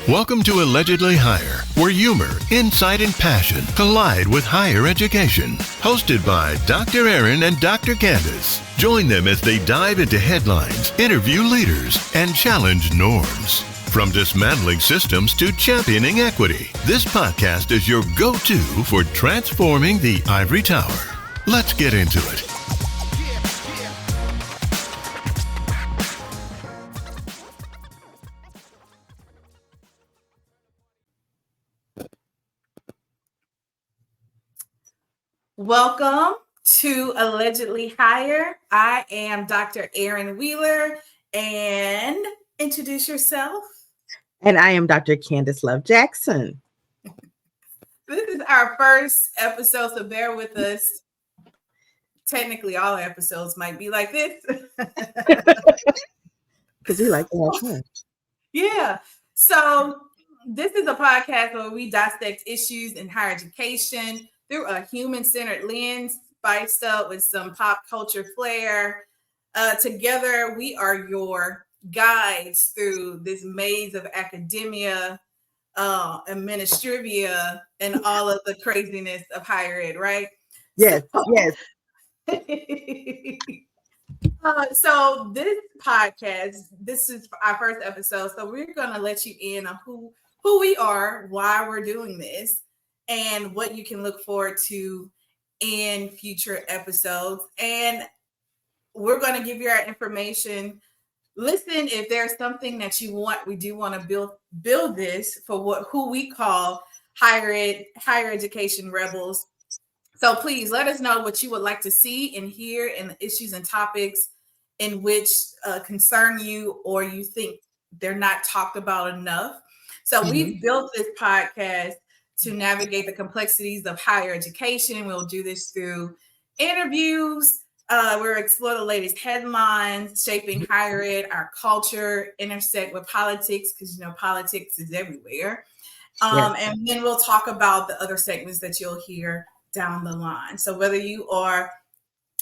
Welcome to Allegedly Higher, where humor, insight, and passion collide with higher education. Hosted by Dr. Erin and Dr. Candice. Join them as they dive into headlines, interview leaders, and challenge norms. From dismantling systems to championing equity, this podcast is your go-to for transforming the ivory tower. Let's get into it. Welcome to Allegedly Higher. I am Dr. Erin Wheeler, and introduce yourself. And I am Dr. Candice Love Jackson. This is our first episode, so bear with us. Technically, all episodes might be like this. Because we like to have fun. Yeah. So this is a podcast where we dissect issues in higher education through a human-centered lens, spiced up with some pop culture flair. Together, we are your guides through this maze of academia, administrivia, and all of the craziness of higher ed, right? Yes, yes. So this podcast, this is our first episode, so we're going to let you in on who we are, why we're doing this, and what you can look forward to in future episodes. And we're going to give you our information. Listen, if there's something that you want, we do want to build this for who we call higher education rebels. So please let us know what you would like to see and hear, and the issues and topics in which concern you, or you think they're not talked about enough. So we've built this podcast to navigate the complexities of higher education. We'll do this through interviews. We'll explore the latest headlines shaping higher ed, our culture, intersect with politics, because politics is everywhere. And then we'll talk about the other segments that you'll hear down the line. So whether you are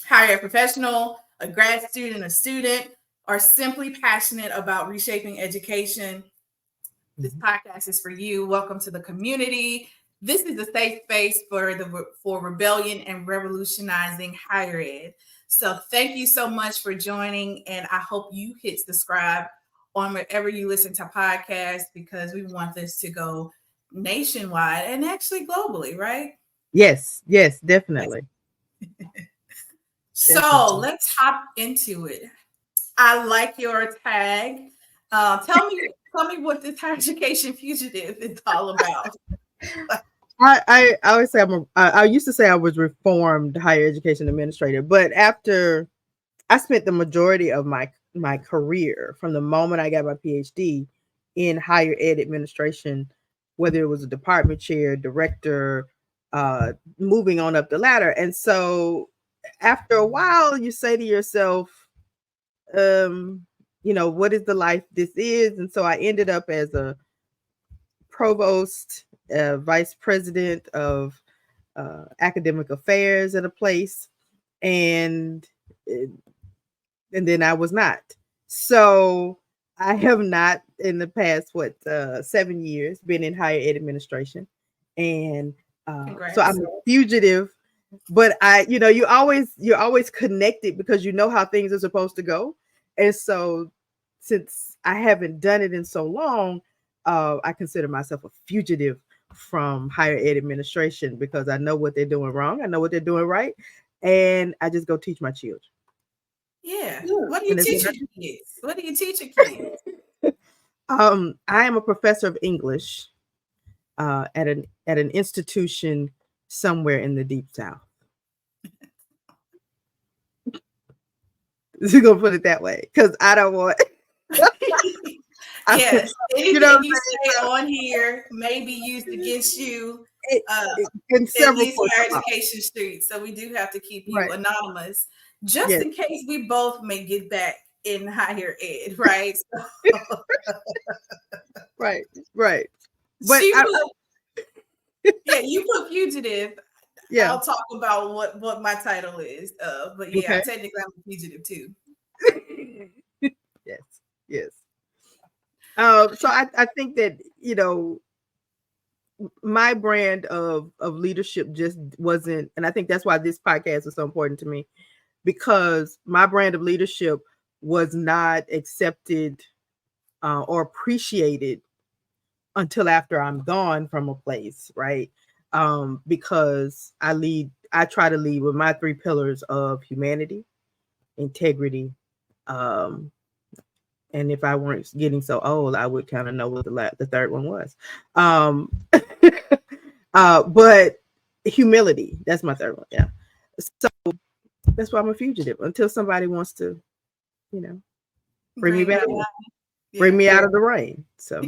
higher ed professional, a grad student, a student, or simply passionate about reshaping education, this podcast is for you. Welcome to the community. This is a safe space for rebellion and revolutionizing higher ed. So thank you so much for joining, and I hope you hit subscribe on wherever you listen to podcasts, because we want this to go nationwide and actually globally, right? Yes, definitely. So let's hop into it. I like your tag. Tell me what this higher education fugitive is all about. I always say I used to say I was reformed higher education administrator, but after I spent the majority of my career from the moment I got my PhD in higher ed administration, whether it was a department chair, director, moving on up the ladder. And so after a while, you say to yourself, what is the life this is? And so I ended up as a provost, vice president of academic affairs at a place, and then I was not. So I have not in the past 7 years been in higher ed administration, and so I'm a fugitive. But you're always connected because you know how things are supposed to go. And so since I haven't done it in so long, I consider myself a fugitive from higher ed administration, because I know what they're doing wrong. I know what they're doing right. And I just go teach my children. Yeah. What do you teach your kids? What do you teach your kids? I am a professor of English at an institution somewhere in the Deep South. You're gonna put it that way, because I don't want. Yes, anything you say on here may be used against you in several higher education streets. So we do have to keep you anonymous, just in case we both may get back in higher ed, right? Right. But you put fugitive. Yeah, I'll talk about what my title is. But yeah, technically I'm a fugitive too. Yes. So I think that you know, my brand of leadership just wasn't, and I think that's why this podcast is so important to me, because my brand of leadership was not accepted or appreciated until after I'm gone from a place, right? Because I try to lead with my 3 pillars of humanity, integrity, and if I weren't getting so old, I would kind of know what the third one was. But humility, that's my third one. Yeah. So that's why I'm a fugitive until somebody wants to, you know, bring me back, bring me out of the rain. So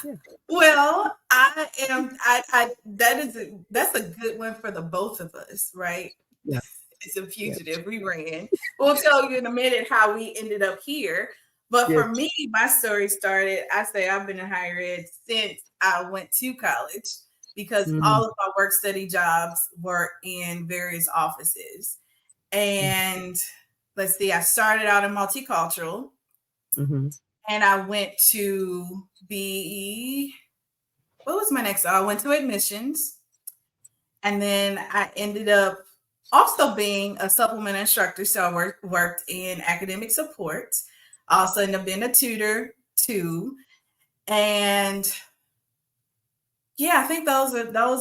yeah. Well, I am. That's a good one for the both of us, right? Yeah. It's a fugitive. Yeah. We ran. We'll tell you in a minute how we ended up here. But for me, my story started. I say I've been in higher ed since I went to college because all of my work study jobs were in various offices. And let's see, I started out in multicultural. And I went to what was my next? I went to admissions. And then I ended up also being a supplement instructor. So I worked in academic support. I also ended up being a tutor too. And yeah, I think those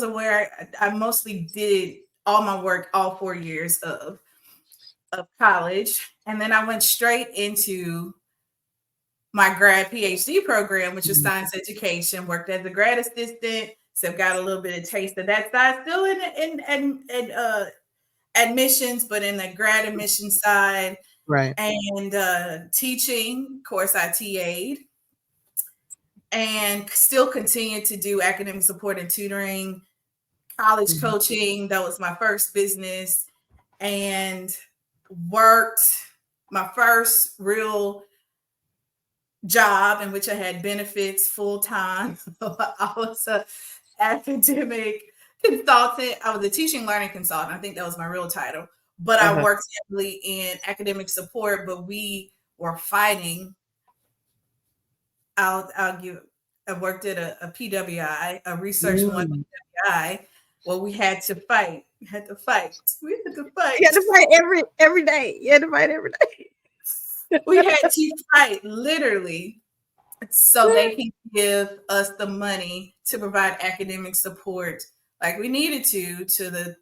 are where I mostly did all my work, all 4 years of college. And then I went straight into my grad PhD program, which is science education, worked as a grad assistant. So got a little bit of taste of that side, still in admissions, but in the grad admission side. Right. And teaching, of course, I TA'd and still continued to do academic support and tutoring, college coaching. That was my first business, and worked my first real job in which I had benefits full time. I was an academic consultant. I was a teaching learning consultant. I think that was my real title. But I worked heavily in academic support, but we were fighting. I worked at a PWI, a research one PWI. Well, we had to fight. We had to fight. You had to fight every day. You had to fight every day. We had to fight literally so they can give us the money to provide academic support like we needed to the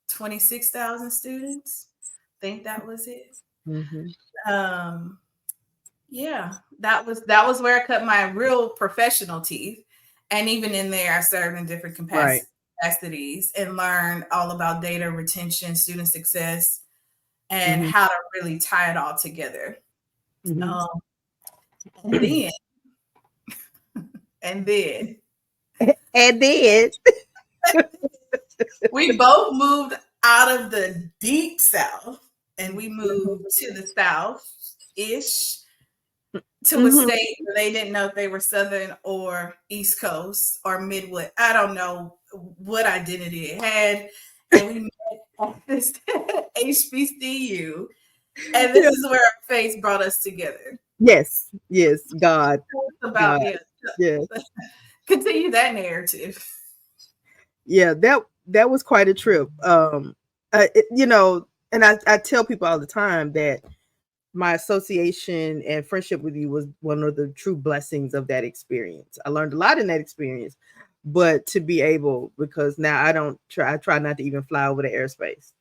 26,000 students. I think that was it. Yeah, that was where I cut my real professional teeth. And even in there, I served in different capacities and learned all about data retention, student success, and how to really tie it all together. And then we both moved out of the deep South and we moved to the South-ish, to a state where they didn't know if they were Southern or East Coast or Midwest. I don't know what identity it had. And we met at this HBCU. And this is where our faith brought us together. Yes, God. About continue that narrative. Yeah, that was quite a trip. You know, and I tell people all the time that my association and friendship with you was one of the true blessings of that experience. I learned a lot in that experience, but to be able, because now I try not to even fly over the airspace,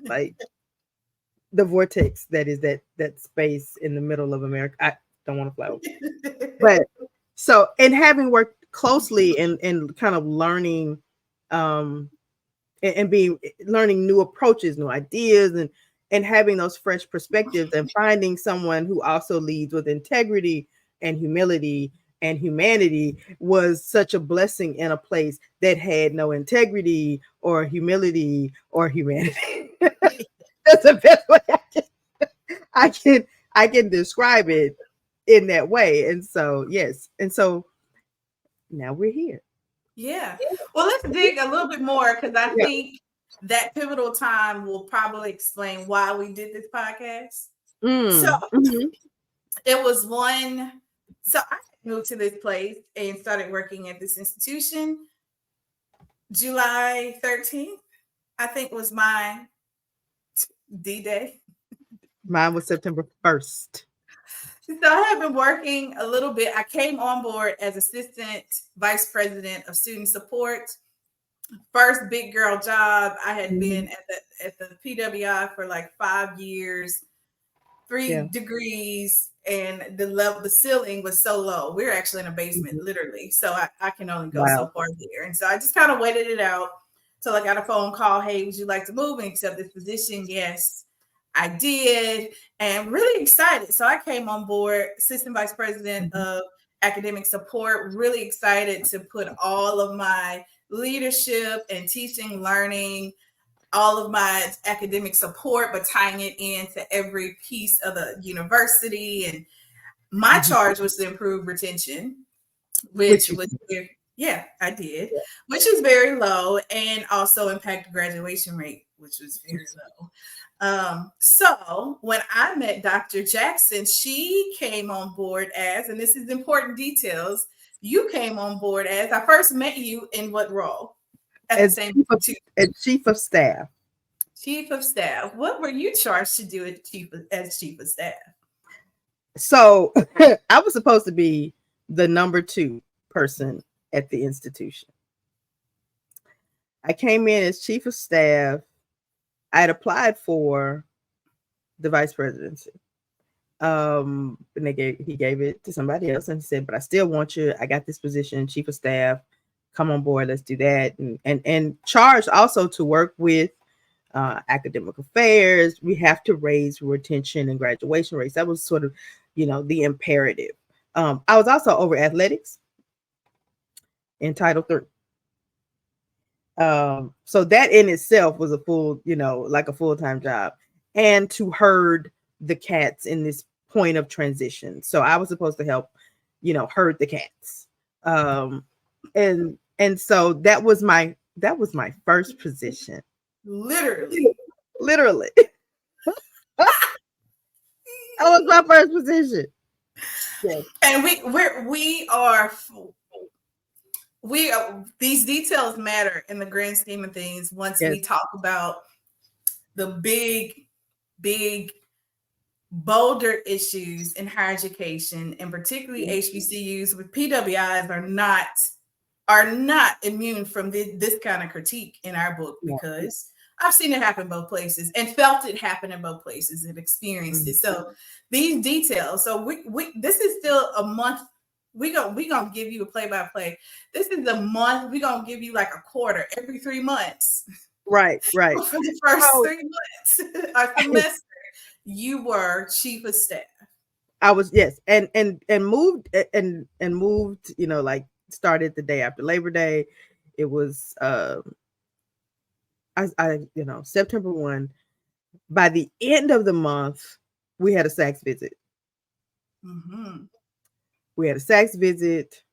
like the vortex that is that space in the middle of America. I don't want to fly over. But so, and having worked closely and kind of learning, and learning new approaches, new ideas, and having those fresh perspectives and finding someone who also leads with integrity and humility and humanity was such a blessing in a place that had no integrity or humility or humanity. That's the best way I can describe it in that way. And so, yes. And so now we're here. Yeah. Well, let's dig a little bit more because I think that pivotal time will probably explain why we did this podcast. So it was one. So moved to this place and started working at this institution. July 13th, I think, was my D-Day. Mine was September 1st. So I have been working a little bit. I came on board as assistant vice president of student support. First big girl job. I had been at the PWI for like 5 years, 3 degrees, and the ceiling was so low. We were actually in a basement, literally. So I can only go so far here. And so I just kind of waited it out till I got a phone call. Hey, would you like to move and accept this position? Yes, I did, and really excited. So I came on board, assistant vice president of academic support, really excited to put all of my leadership and teaching, learning, all of my academic support, but tying it into every piece of the university. And my charge was to improve retention, which was, I did, which is very low, and also impact the graduation rate, which was very low. So when I met Dr. Jackson, she came on board as, and this is important details, you came on board as, I first met you in what role? As chief of staff. Chief of staff. What were you charged to do as chief of staff? So I was supposed to be the number 2 person at the institution. I came in as chief of staff. I had applied for the vice presidency. And he gave it to somebody else, and he said, but I still want you. I got this position, chief of staff. Come on board. Let's do that. And charged also to work with academic affairs. We have to raise retention and graduation rates. That was sort of, the imperative. I was also over athletics in Title III. So that in itself was a full, like a full-time job, and to herd the cats in this point of transition. So I was supposed to help, herd the cats. And so that was my first position. Literally. That was my first position. Yes. And we are these details matter in the grand scheme of things once we talk about the big bolder issues in higher education, and particularly HBCUs with PWIs are not immune from this kind of critique in our book, because I've seen it happen both places and felt it happen in both places and experienced it. So these details, so we this is still a month. We gonna give you a play-by-play. This is a month. We're gonna give you like a quarter every 3 months. Right. For the first 3 months our semester, you were chief of staff. I was, yes, and moved, like started the day after Labor Day. It was September 1. By the end of the month, we had a SACS visit. We had a SACS visit.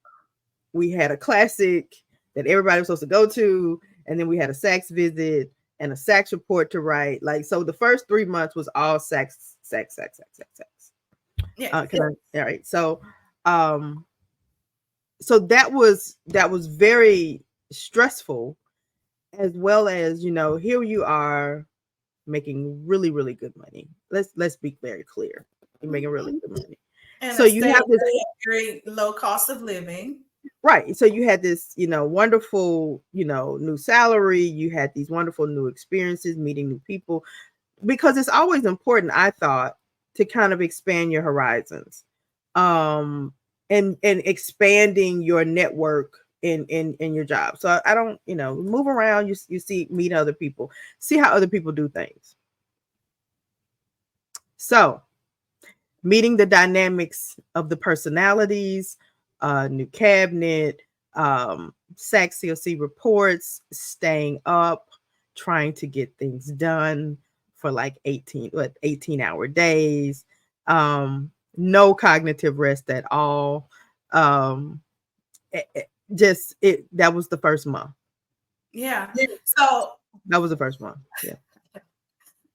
We had a classic that everybody was supposed to go to, and then we had a SACS visit and a SACS report to write. Like, so the first 3 months was all SACS. Yeah. All right. So, so that was very stressful, as well as, here you are making really, really good money. Let's be very clear. You're making really good money. And so you have this very low cost of living. Right. So you had this, wonderful, new salary. You had these wonderful new experiences, meeting new people, because it's always important, I thought, to kind of expand your horizons, and expanding your network in your job. So I don't, move around, you see, meet other people, see how other people do things. So meeting the dynamics of the personalities, new cabinet, SACS COC reports, staying up, trying to get things done for like 18-hour days, no cognitive rest at all. That was the first month. Yeah. So that was the first month. Yeah.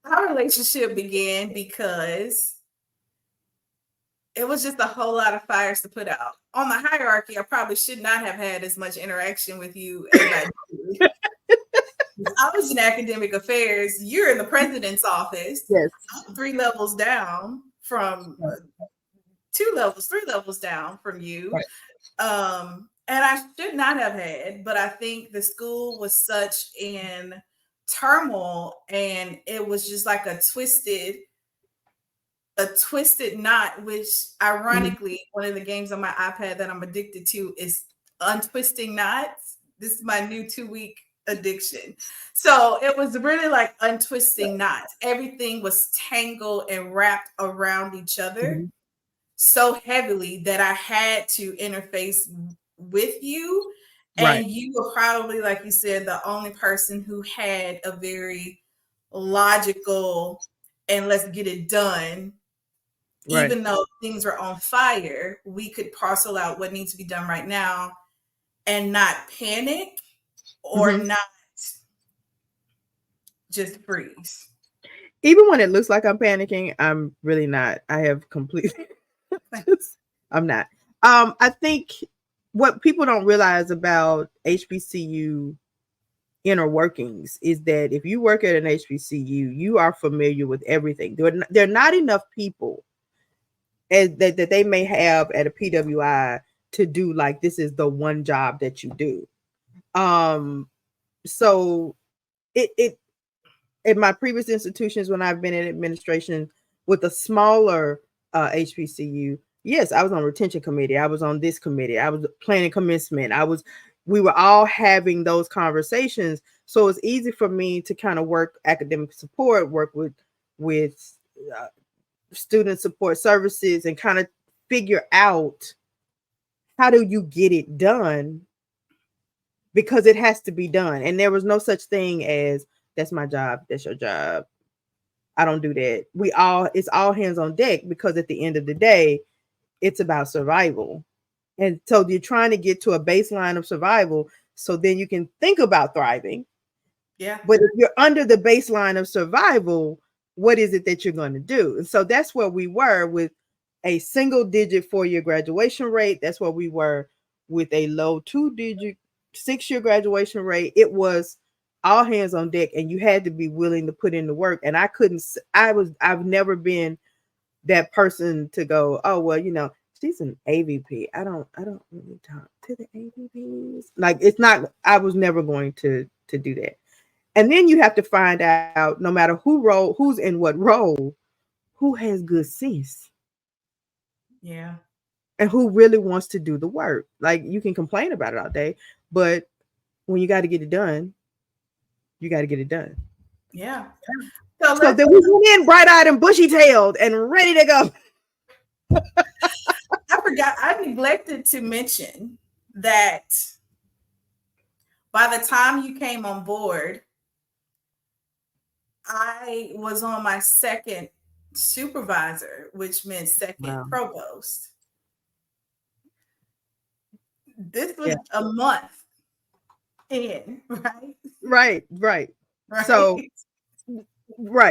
Our relationship began because it was just a whole lot of fires to put out. On the hierarchy, I probably should not have had as much interaction with you as I did. I was in academic affairs. You're in the president's office. Yes. I'm 3 levels down from 2 levels, 3 levels down from you. Right. And I should not have had, but I think the school was such in turmoil, and it was just like a twisted knot, which ironically, one of the games on my iPad that I'm addicted to is untwisting knots. This is my new 2-week addiction. So it was really like untwisting knots. Everything was tangled and wrapped around each other so heavily that I had to interface with you. And you were probably, like you said, the only person who had a very logical and let's get it done. Even though things were on fire, we could parcel out what needs to be done right now and not panic or not just freeze. Even when it looks like I'm panicking, I'm really not. I have completely I'm not. I think what people don't realize about HBCU inner workings is that if you work at an HBCU, you are familiar with everything. There are not enough people that they may have at a PWI to do like this is the one job that you do. So it in my previous institutions when I've been in administration with a smaller HBCU, yes, I was on retention committee. I was on this committee. I was planning commencement. We were all having those conversations. So it's easy for me to kind of work academic support, work with student support services, and kind of figure out how do you get it done, because it has to be done. And there was no such thing as that's my job, that's your job. I don't do that. It's all hands on deck, because at the end of the day, it's about survival. And so you're trying to get to a baseline of survival so then you can think about thriving. Yeah. But if you're under the baseline of survival, what is it that you're going to do? And so that's where we were with a single digit 4-year graduation rate. That's where we were with a low 2-digit 6-year graduation rate. It was all hands on deck, and you had to be willing to put in the work. And I've never been that person to go, oh, well, she's an AVP. I don't really talk to the AVPs. Like, it's not, I was never going to do that. And then you have to find out, no matter who's in what role, who has good sense. Yeah. And who really wants to do the work. Like, you can complain about it all day, but when you got to get it done, you got to get it done. Yeah. So then we went in bright-eyed and bushy-tailed and ready to go. I neglected to mention that by the time you came on board, I was on my second supervisor, which meant second provost. This was a month in, right? Right. So when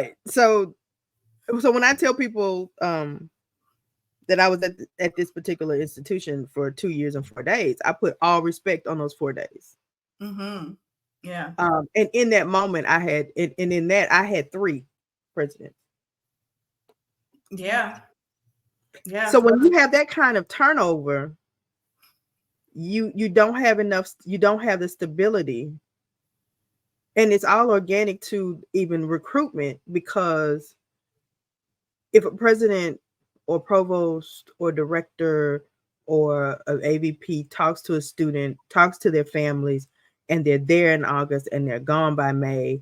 I tell people that I was at this particular institution for 2 years and 4 days, I put all respect on those 4 days. Yeah. And in that moment, I had 3 presidents. Yeah. So when you have that kind of turnover, you don't have the stability. And it's all organic to even recruitment, because if a president or provost or director or an AVP talks to a student, talks to their families, and they're there in August and they're gone by May,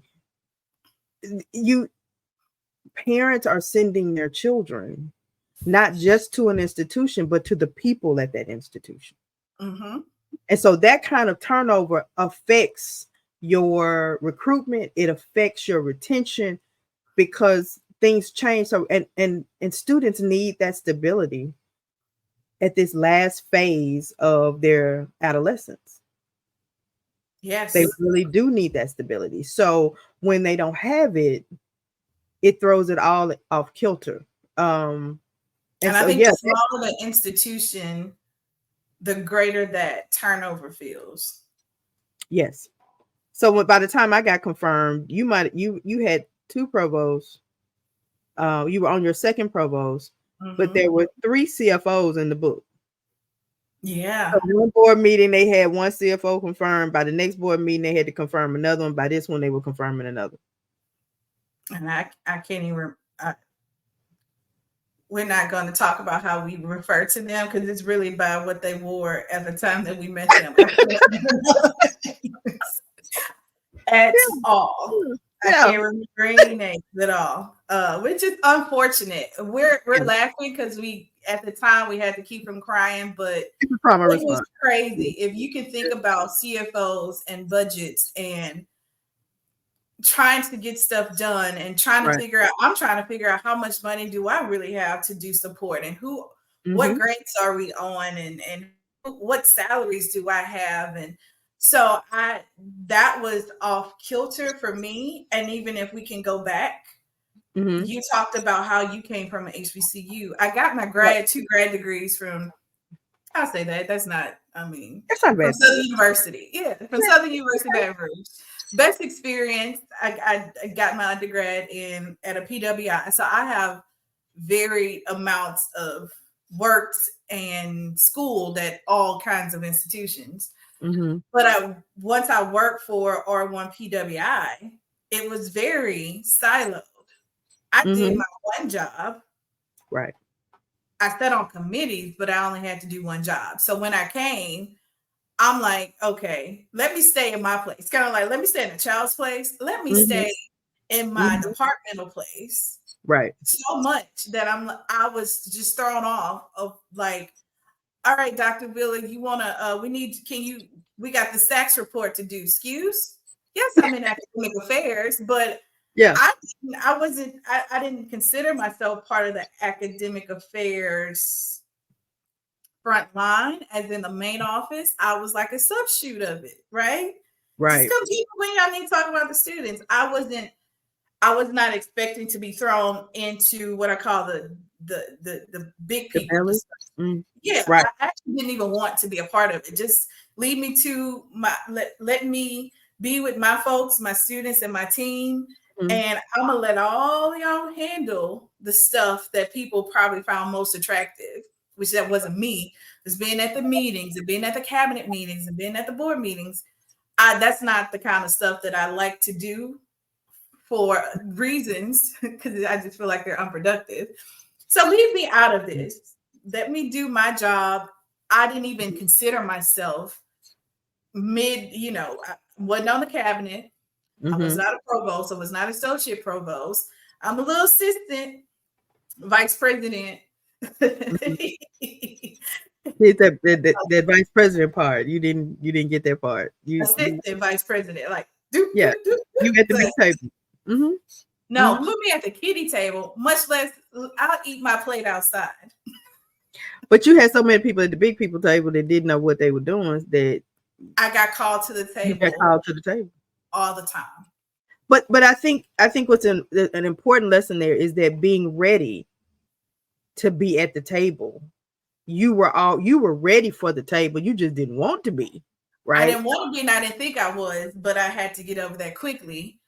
parents are sending their children not just to an institution, but to the people at that institution. And so that kind of turnover affects your recruitment. It affects your retention, because things change. So and students need that stability at this last phase of their adolescence. Yes, they really do need that stability. So when they don't have it, it throws it all off kilter. And I so, think yeah, the smaller the institution, the greater that turnover feels. yes. So by the time I got confirmed, you had 2 provosts. You were on your second provost, but there were 3 CFOs in the book. Yeah. So one board meeting, they had 1 CFO confirmed. By the next board meeting, they had to confirm another one. By this one, they were confirming another. And I can't even. We're not going to talk about how we refer to them because it's really by what they wore at the time that we met them. At all. I can't remember any names at all, which is unfortunate. We're laughing because at the time we had to keep from crying, but it was crazy. If you can think about CFOs and budgets and trying to get stuff done and trying to figure out, I'm trying to figure out how much money do I really have to do support and what grades are we on and what salaries do I have? And so that was off kilter for me. And even if we can go back, you talked about how you came from an HBCU. I got my 2 grad degrees from, I'll say that. That's not bad. From Southern University. Yeah, from Southern University Baton Rouge. Best experience. I got my undergrad at a PWI. So I have varied amounts of worked and schooled at all kinds of institutions. But once I worked for R1 PWI, it was very siloed. I did my one job. Right. I sat on committees, but I only had to do one job. So when I came, I'm like, okay, let me stay in my place. Kind of like, let me stay in a child's place. Let me stay in my departmental place. Right. So much that I was just thrown off of like, all right, Dr. Wheeler, you want to, we got the SACS report to do. Excuse? Yes, I'm in academic affairs, but yeah, I didn't consider myself part of the academic affairs front line, as in the main office. I was like a substitute of it, right? Right. Just come keep when y'all need to talk about the students. I was not expecting to be thrown into what I call the big people. Yeah, right. I actually didn't even want to be a part of it. Just lead me to let me be with my folks, my students, and my team. And I'm gonna let all y'all handle the stuff that people probably found most attractive, which that wasn't me. It was being at the meetings and being at the cabinet meetings and being at the board meetings. That's not the kind of stuff that I like to do for reasons, because I just feel like they're unproductive. So leave me out of this. Let me do my job. I didn't even consider myself I wasn't on the cabinet. I was not a provost. I was not associate provost. I'm a little assistant vice president. that vice president part. You didn't get that part. Assistant vice president, like you at the big table. No, put me at the kiddie table, much less I'll eat my plate outside. But you had so many people at the big people table that didn't know what they were doing that I got called to the table. You got called to the table all the time. But I think what's an important lesson there is that being ready to be at the table. You were ready for the table. You just didn't want to be, right? I didn't want to be, and I didn't think I was, but I had to get over that quickly.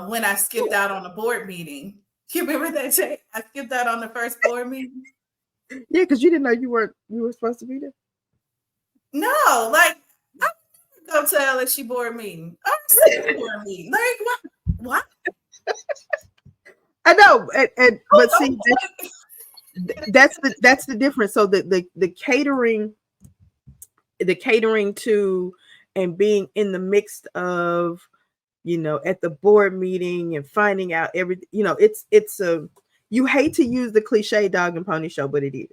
When I skipped out on a board meeting. You remember that, Jay? I skipped out on the first board meeting. Yeah, because you didn't know you were supposed to be there. No, like I go to LSU board meeting. I'm board meeting. Like what? I know, but see, that's the difference. So the catering to and being in the mix of, at the board meeting and finding out everything, it's you hate to use the cliche dog and pony show, but it is.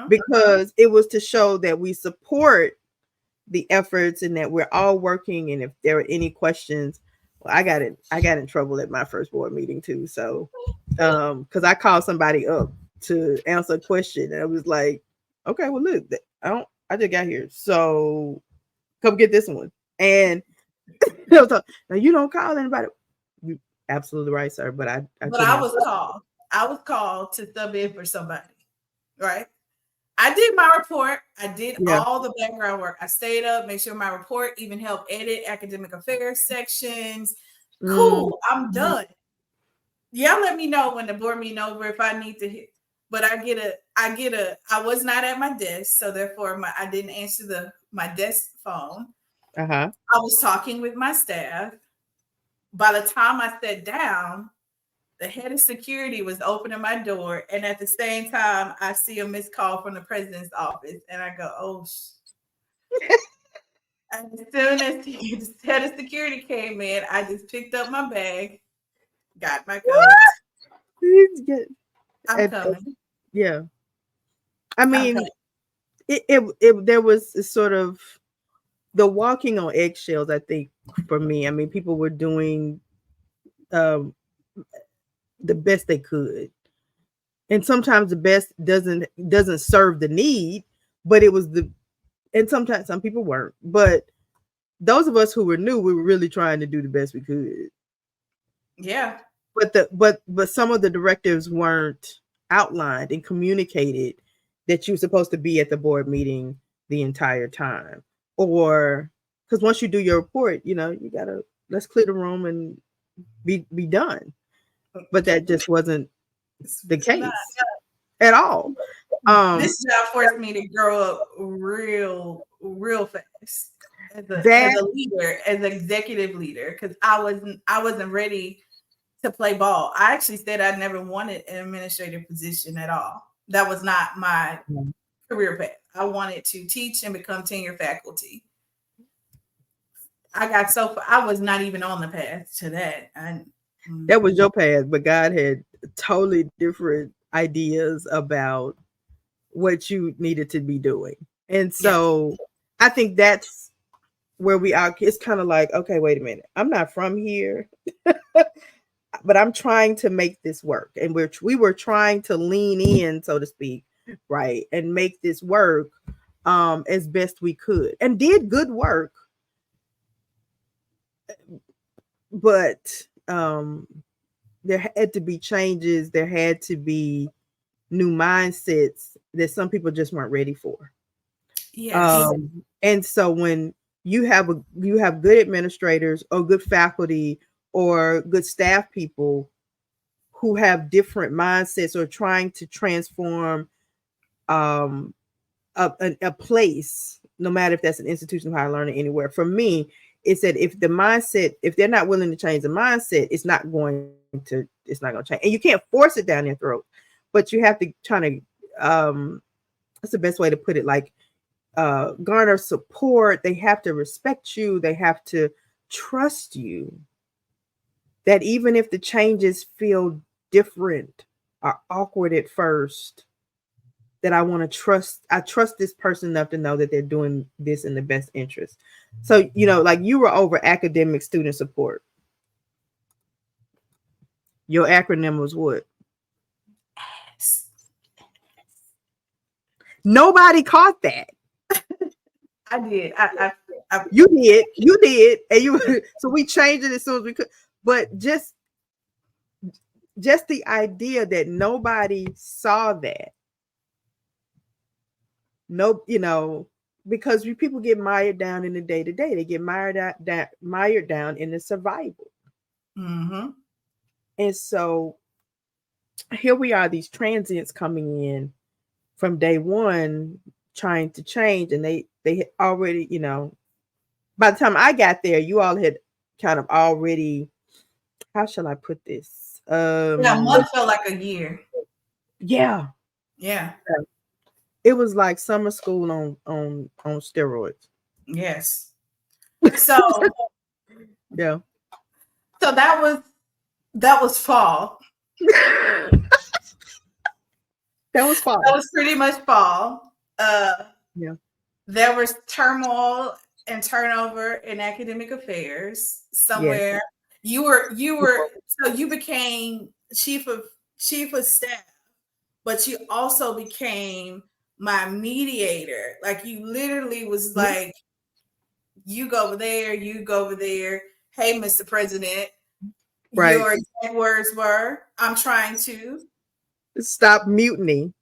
Because it was to show that we support the efforts and that we're all working. And if there are any questions, well, I got in trouble at my first board meeting too. So, because I called somebody up to answer a question, and I was like, okay, well, look, I just got here, so come get this one. And now you don't call anybody. You're absolutely right, sir. But I was called. I was called to sub in for somebody. right? I did my report. I did Yeah. all the background work. I stayed up, made sure my report even helped edit academic affairs sections. Cool, I'm done. Y'all let me know when the board meeting over if I need to hit. But I was not at my desk, so therefore I didn't answer my desk phone. Uh-huh. I was talking with my staff. By the time I sat down, the head of security was opening my door, and at the same time, I see a missed call from the president's office, and I go, "Oh!" And as soon as the head of security came in, I just picked up my bag, got my coat. I'm coming. Yeah. I I'm mean, coming. there was a sort of the walking on eggshells, I think, for me. I mean, people were doing the best they could. And sometimes the best doesn't serve the need, but it was and sometimes some people weren't. But those of us who were new, we were really trying to do the best we could. Yeah. But some of the directives weren't outlined and communicated that you were supposed to be at the board meeting the entire time. Or because once you do your report, you gotta let's clear the room and be done. But that just wasn't the case at all. This job forced me to grow up real fast as a leader, as an executive leader, because I wasn't ready to play ball. I actually said I never wanted an administrative position at all. That was not my career path. I wanted to teach and become tenure faculty. I was not even on the path to that. That was your path, but God had totally different ideas about what you needed to be doing. And so I think that's where we are. It's kind of like, okay, wait a minute. I'm not from here, but I'm trying to make this work. And we were trying to lean in, so to speak, right, and make this work as best we could, and did good work. But there had to be changes. There had to be new mindsets that some people just weren't ready for. Yes. And so when you have good administrators or good faculty or good staff people who have different mindsets or trying to transform a place, no matter if that's an institution of higher learning anywhere. For me, it's that if they're not willing to change the mindset, it's not going to change. And you can't force it down their throat, but you have to kind of that's the best way to put it, like garner support. They have to respect you. They have to trust you. That even if the changes feel different or awkward at first, that I trust this person enough to know that they're doing this in the best interest. So, like you were over academic student support. Your acronym was what? Nobody caught that. I did. You did. And so we changed it as soon as we could. But just the idea that nobody saw that. No, because people get mired down in the day-to-day. They get mired down in the survival. Mm-hmm. And so here we are, these transients coming in from day one, trying to change, and they had already, by the time I got there, you all had kind of already, how shall I put this? A month felt like a year. Yeah. It was like summer school on steroids. Yes. So yeah. So that was fall. That was fall. That was pretty much fall. Yeah. There was turmoil and turnover in academic affairs somewhere. Yes. You became chief of staff, but you also became my mediator. Like you literally was like, you go over there, you go over there. Hey, Mr. President, right. Your exact words were, I'm trying to stop mutiny.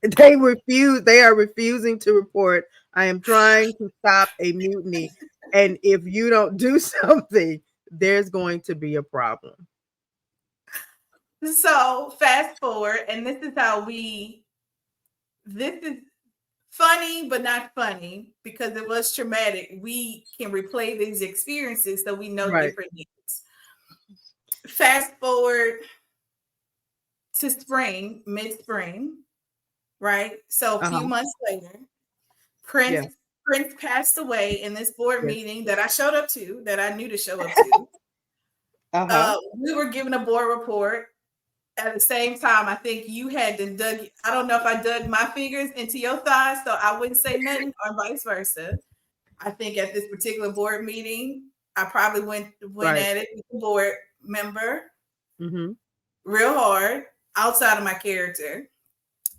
They are refusing to report. I am trying to stop a mutiny. And if you don't do something, there's going to be a problem. So fast forward, and this is funny, but not funny because it was traumatic. We can replay these experiences so we know Right. different needs. Fast forward to spring, mid-spring, right? So a few months later, Prince passed away in this board meeting that I showed up to, that I knew to show up to. We were given a board report. At the same time, I think you had to I don't know if I dug my fingers into your thighs, so I wouldn't say nothing, or vice versa. I think at this particular board meeting, I probably went at it with the board member real hard, outside of my character.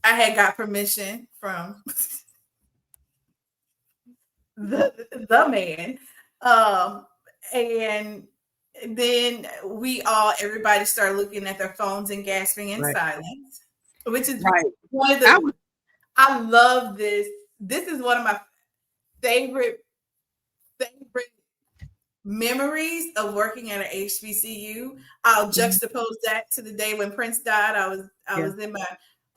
I had got permission from the man. And then everybody started looking at their phones and gasping in silence, which is one of the, I love this. This is one of my favorite memories of working at an HBCU. I'll juxtapose that to the day when Prince died. I was in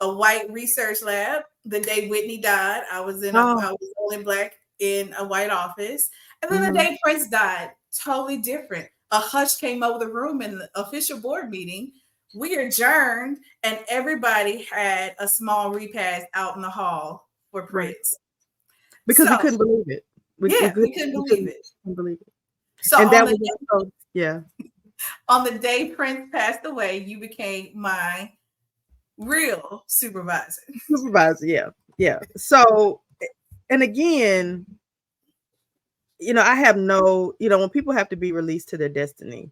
a white research lab. The day Whitney died, I was only Black in a white office. And then the day Prince died, totally different. A hush came over the room in the official board meeting. We adjourned, and everybody had a small repast out in the hall for Prince. Because we couldn't believe it. We couldn't believe it. So and that on the day Prince passed away, you became my real supervisor. Yeah. So, and again, I have when people have to be released to their destiny,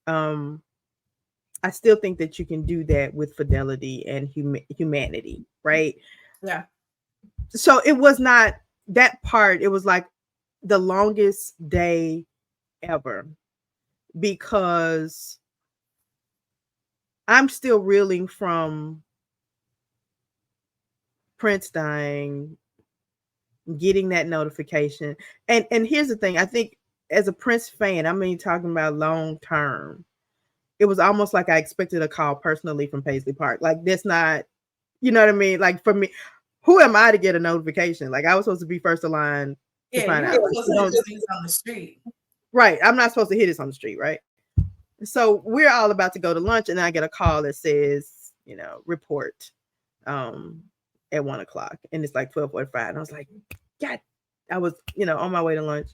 I still think that you can do that with fidelity and humanity, right? Yeah. So it was not that part. It was like the longest day ever, because I'm still reeling from Prince dying, getting that notification. And here's the thing. I think as a Prince fan, talking about long term, it was almost like I expected a call personally from Paisley Park. Like, that's not, you know what I mean? Like, for me, who am I to get a notification? Like, I was supposed to be first in line to find out. On the street. Right. I'm not supposed to hit this on the street, right? So we're all about to go to lunch, and then I get a call that says, report at 1:00, and it's like 12:45. And I was like, God, I was, on my way to lunch,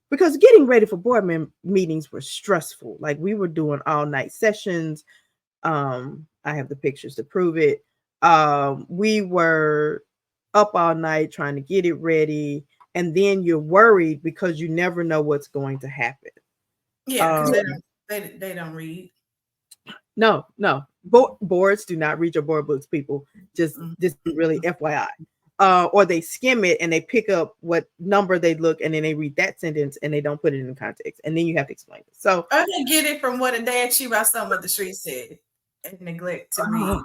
because getting ready for board meetings were stressful. Like, we were doing all night sessions. I have the pictures to prove it. We were up all night trying to get it ready. And then you're worried because you never know what's going to happen. Yeah, because they don't read. No. Boards do not read your board books, people. Just really FYI. Or they skim it and they pick up what number they look, and then they read that sentence and they don't put it in context. And then you have to explain it. So I didn't get it from what a dad she about something what the street said and neglect to read.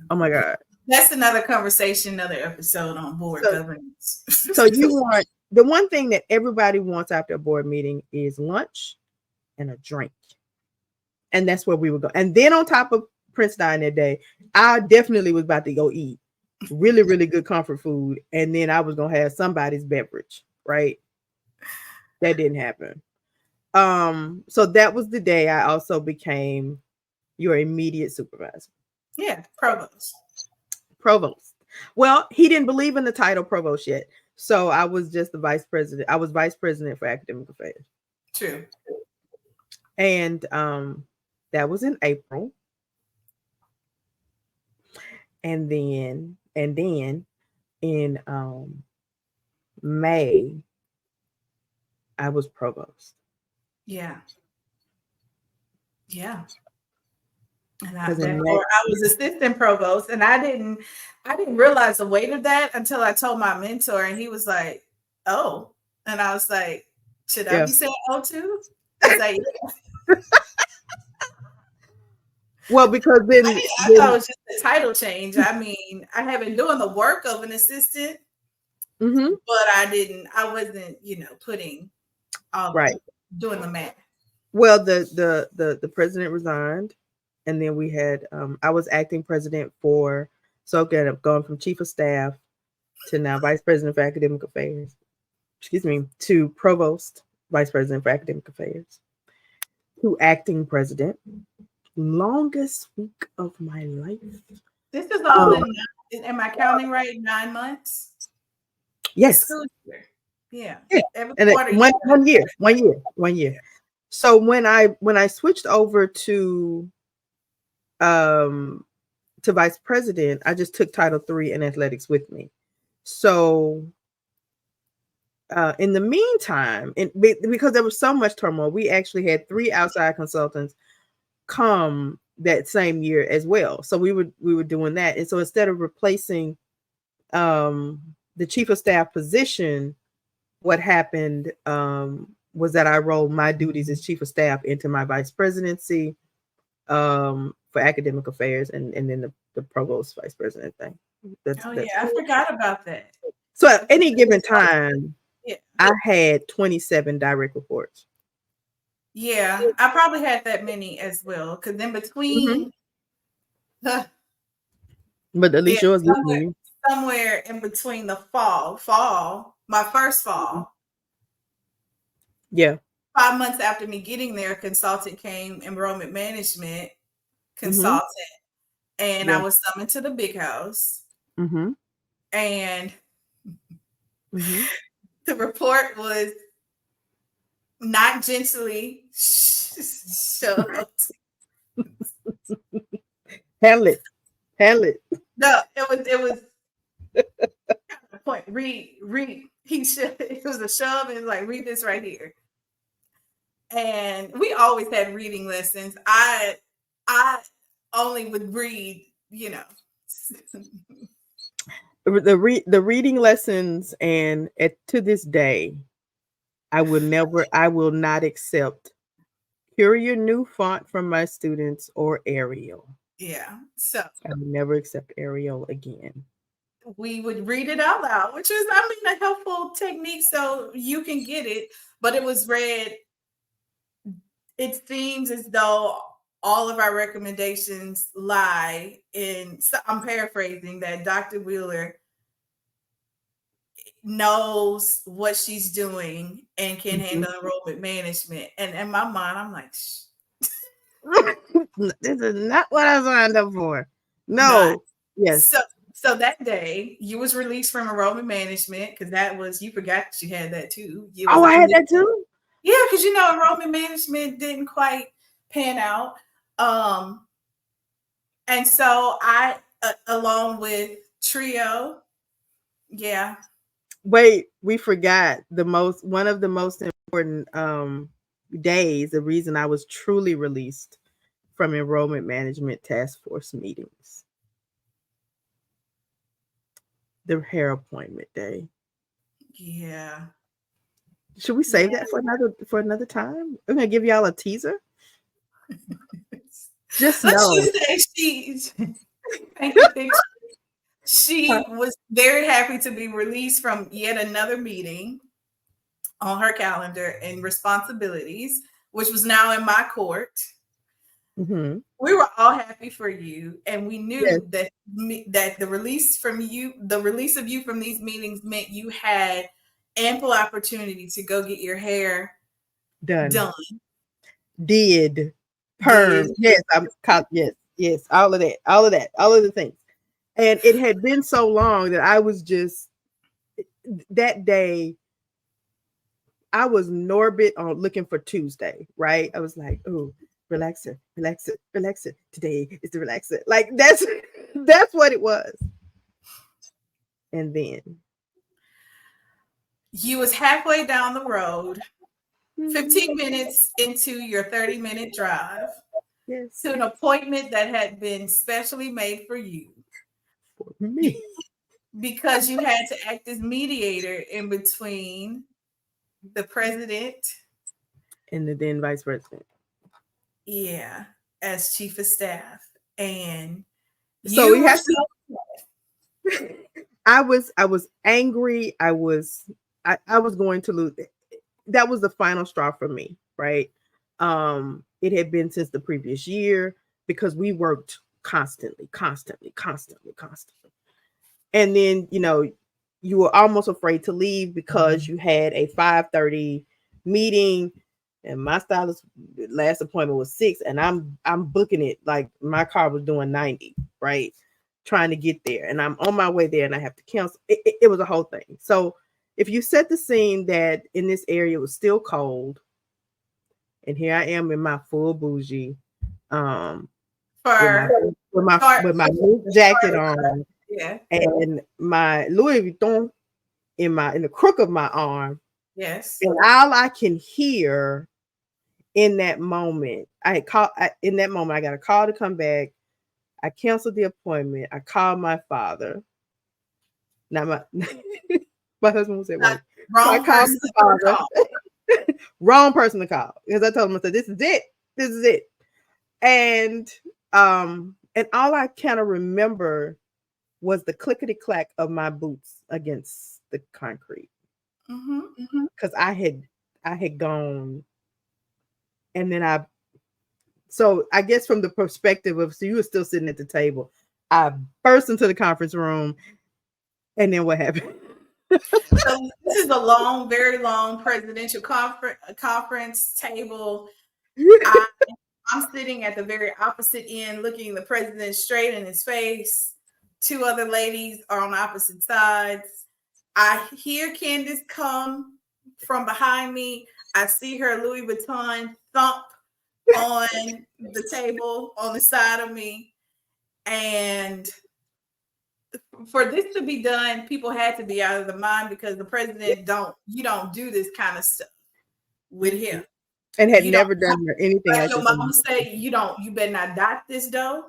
Oh my God. That's another conversation, another episode on board governance. So you want, the one thing that everybody wants after a board meeting is lunch and a drink. And that's where we would go. And then on top of Prince dying that day, I definitely was about to go eat really, really good comfort food. And then I was going to have somebody's beverage, right? That didn't happen. So that was the day I also became your immediate supervisor. Yeah, provost. Well, he didn't believe in the title provost yet. So I was just the vice president. I was vice president for academic affairs. True. And that was in April. And then in May, I was provost. Yeah. And I was assistant provost, and I didn't realize the weight of that until I told my mentor, and he was like, "Oh," and I was like, "Should I be saying 'oh' too?" He's like, Well, because then, I thought it was just a title change. I mean, I have been doing the work of an assistant, but I wasn't, putting all right. doing the math. Well, the president resigned, and then we had I was acting president so again, I've gone from chief of staff to now vice president for academic affairs. Excuse me, to provost, vice president for academic affairs, to acting president. Longest week of my life. This is all am I counting right? 9 months? Yes. School year. Yeah. And one year. So when I switched over to vice president, I just took Title III in athletics with me. So in the meantime, because there was so much turmoil, we actually had 3 outside consultants come that same year as well. So we were doing that. And so instead of replacing the chief of staff position, what happened was that I rolled my duties as chief of staff into my vice presidency for academic affairs, and then the provost vice president thing. I forgot about that. So at any given time, I had 27 direct reports. Yeah, I probably had that many as well. Because in between, but at least yours somewhere in between the fall, my first fall. Yeah. 5 months after me getting there, a consultant came, enrollment management consultant, and I was summoned to the big house. And the report was not gently shoved. Handle it. No, it was point. Read. It was a shove, and like, read this right here. And we always had reading lessons. I only would read, the reading lessons, and to this day, I will not accept Courier new font from my students or Arial. Yeah. So I will never accept Arial again. We would read it out loud, which is, a helpful technique so you can get it. But it was read, it seems as though all of our recommendations lie in, so I'm paraphrasing, that Dr. Wheeler knows what she's doing and can handle enrollment management. And in my mind, I'm like, this is not what I signed up for. No. Not. Yes. So that day you was released from enrollment management, because that was, you forgot that you had that too. I had that too? Yeah, because enrollment management didn't quite pan out. And so I, along with Trio, yeah. Wait, we forgot one of the most important days, the reason I was truly released from enrollment management task force meetings. The hair appointment day. Yeah. Should we save that for another time? I'm gonna give y'all a teaser. Just know. She was very happy to be released from yet another meeting on her calendar and responsibilities, which was now in my court. We were all happy for you, and we knew that the release of you from these meetings meant you had ample opportunity to go get your hair done. Did perm? Yes, yes, all of the things. And it had been so long that I was just, that day, I was Norbit on looking for Tuesday, right? I was like, oh, relaxer. Today is the relaxer. Like, that's what it was. And then you was halfway down the road, 15 minutes into your 30-minute drive, to an appointment that had been specially made for you. For me. Because you had to act as mediator in between the president and the then vice president. Yeah. as chief of staff, and So you we were have so to. I was angry. I was going to lose. That was the final straw for me, right? It had been since the previous year because we worked constantly. And then, you were almost afraid to leave because you had a 5:30 meeting, and my stylist last appointment was 6, and I'm booking it like my car was doing 90, right? Trying to get there, and I'm on my way there, and I have to cancel. It was a whole thing. So if you set the scene that in this area it was still cold, and here I am in my full bougie, for with my new jacket on, yeah, and my Louis Vuitton in the crook of my arm, yes. and all I can hear in that moment, I got a call to come back. I canceled the appointment. I called my father. Now my husband was at work. So I Wrong called person my to father. call. Wrong person to call, because I told him, I said, this is it. And all I kind of remember was the clickety clack of my boots against the concrete, because I had gone, and then so I guess from the perspective of, so you were still sitting at the table, I burst into the conference room, and then what happened? So this is a very long presidential conference table. I'm sitting at the very opposite end, looking the president straight in his face. 2 other ladies are on opposite sides. I hear Candice come from behind me. I see her Louis Vuitton thump on the table on the side of me. And for this to be done, people had to be out of the mind, because the president you don't do this kind of stuff with him. And had You never don't done anything like like your this. mama say, you better not dot this dough.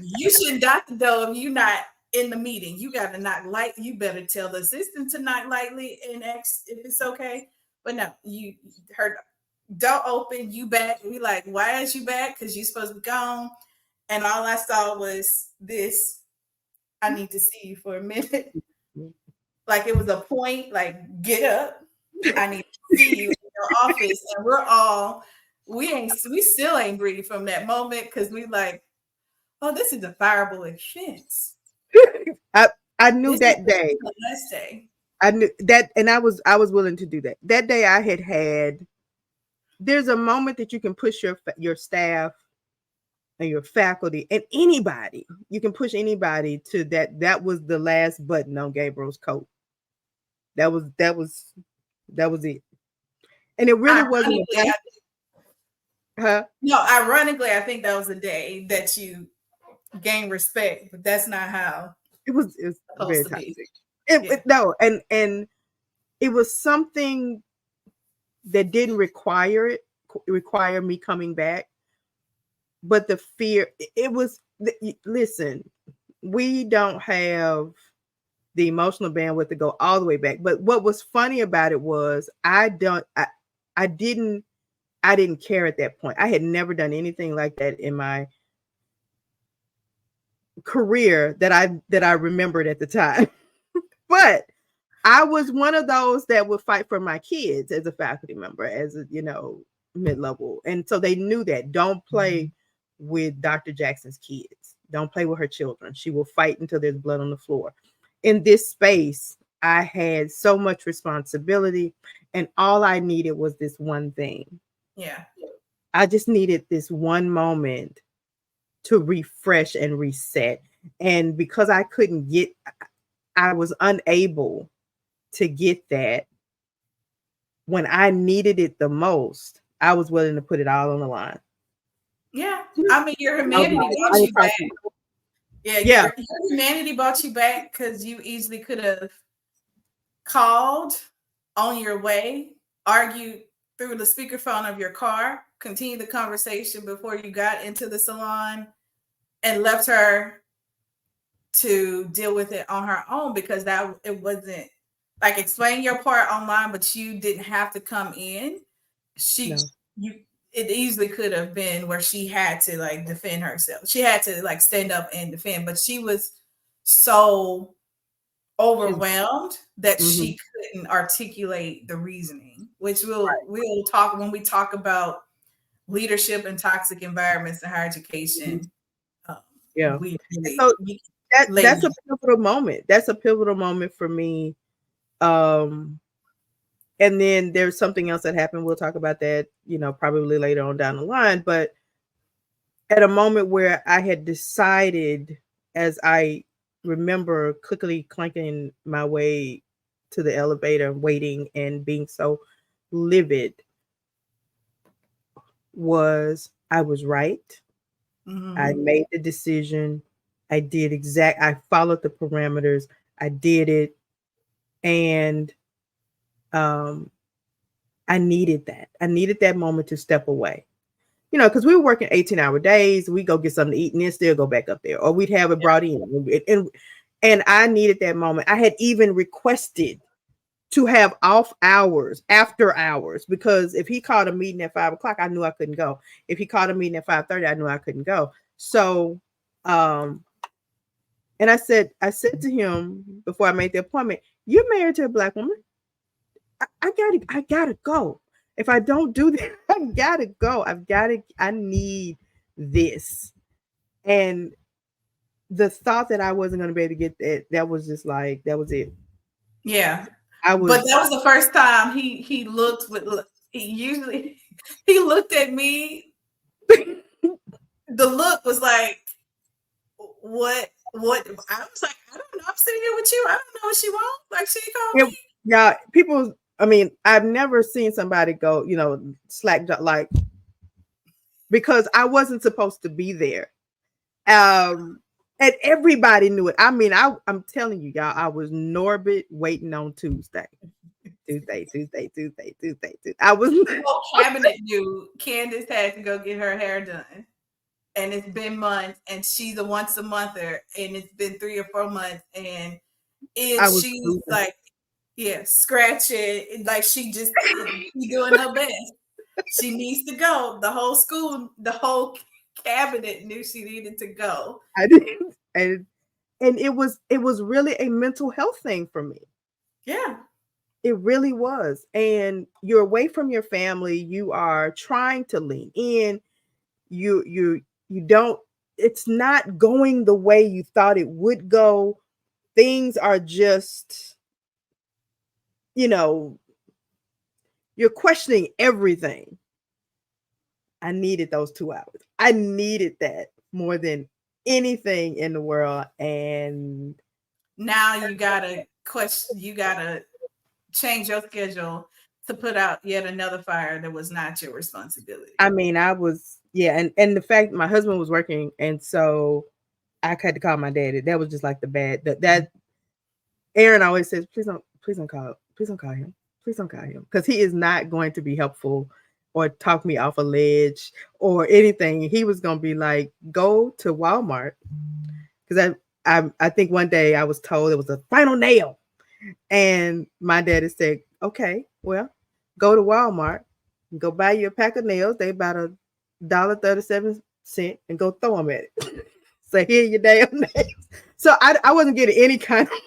You shouldn't dot the dough if you're not in the meeting. You got to knock light. You better tell the assistant to knock lightly and ask if it's okay. But no, you heard door open, you back. We like, why is you back? Because you're supposed to be gone. And all I saw was this. I need to see you for a minute. Like it was a point, like, get up. I need to see you in your office. And we still ain't breathing from that moment, because we like, oh, this is a fireable offense. I knew that day. Last day. I knew that, and I was willing to do that. That day I had. There's a moment that you can push your staff and your faculty and anybody. You can push anybody to that. That was the last button on Gabriel's coat. That was it. And it really wasn't. No, ironically, I think that was the day that you gained respect, but that's not how it was very supposed to be. No, and it was something that didn't require me coming back, but the fear, it was, listen, we don't have the emotional bandwidth to go all the way back. But what was funny about it was I didn't care at that point. I had never done anything like that in my career that I remembered at the time. But I was one of those that would fight for my kids as a faculty member, as a, mid-level. And so they knew that. Don't play with Dr. Jackson's kids. Don't play with her children. She will fight until there's blood on the floor. In this space, I had so much responsibility, and all I needed was this one thing. Yeah. I just needed this one moment to refresh and reset. And because I was unable to get that when I needed it the most, I was willing to put it all on the line. Yeah. I mean, your humanity brought you back. Yeah. Your humanity brought you back, because you easily could have called on your way, argued through the speakerphone of your car, continued the conversation before you got into the salon, and left her to deal with it on her own, because it wasn't like explain your part online, but you didn't have to come in. it easily could have been where she had to like defend herself. She had to like stand up and defend, but she was so overwhelmed that she couldn't articulate the reasoning, which we'll talk when we talk about leadership in toxic environments and higher education. Yeah. We So that's a pivotal moment. That's a pivotal moment for me. And then there's something else that happened. We'll talk about that, probably later on down the line. But at a moment where I had decided, as I remember quickly clanking my way to the elevator, waiting and being so livid, I was right. I made the decision. I followed the parameters. I did it. And I needed that. I needed that moment to step away. Because we were working 18-hour days. We go get something to eat and then still go back up there. Or we'd have it brought in. And I needed that moment. I had even requested to have off hours, after hours, because if he called a meeting at 5:00, I knew I couldn't go. If he called a meeting at 5:30, I knew I couldn't go. So, and I said to him before I made the appointment, "You're married to a Black woman. I gotta go. If I don't do that, I gotta go. I need this." And the thought that I wasn't going to be able to get that was just like, that was it. Yeah. But that was the first time he looked he looked at me. The look was like, what? I was like, I don't know. I'm sitting here with you. I don't know what she wants. Like, she called me. Yeah, people. I mean, I've never seen somebody go, slack like, because I wasn't supposed to be there. And everybody knew it. I mean, I'm telling you, y'all, I was Norbit waiting on Tuesday. I was. The whole cabinet knew Candice had to go get her hair done. And it's been months, and she's a once a monther, and it's been 3 or 4 months, and she's like, scratching, like she doing her best. She needs to go. The whole school, the whole cabinet knew she needed to go. I did, and it was really a mental health thing for me. Yeah, it really was. And you're away from your family. You are trying to lean in. You don't. It's not going the way you thought it would go. Things are just, you're questioning everything. I needed those 2 hours. I needed that more than anything in the world. And now you gotta change your schedule to put out yet another fire that was not your responsibility. I mean, I was, and the fact my husband was working, and so I had to call my daddy. That was just like that Erin always says, please don't call him. Please don't call him, because he is not going to be helpful or talk me off a ledge or anything. He was going to be like, go to Walmart. Because I think one day I was told it was a final nail. And my daddy said, okay, well, go to Walmart and go buy you a pack of nails. They about $1.37 and go throw them at it. So here your damn nails. So I wasn't getting any kind of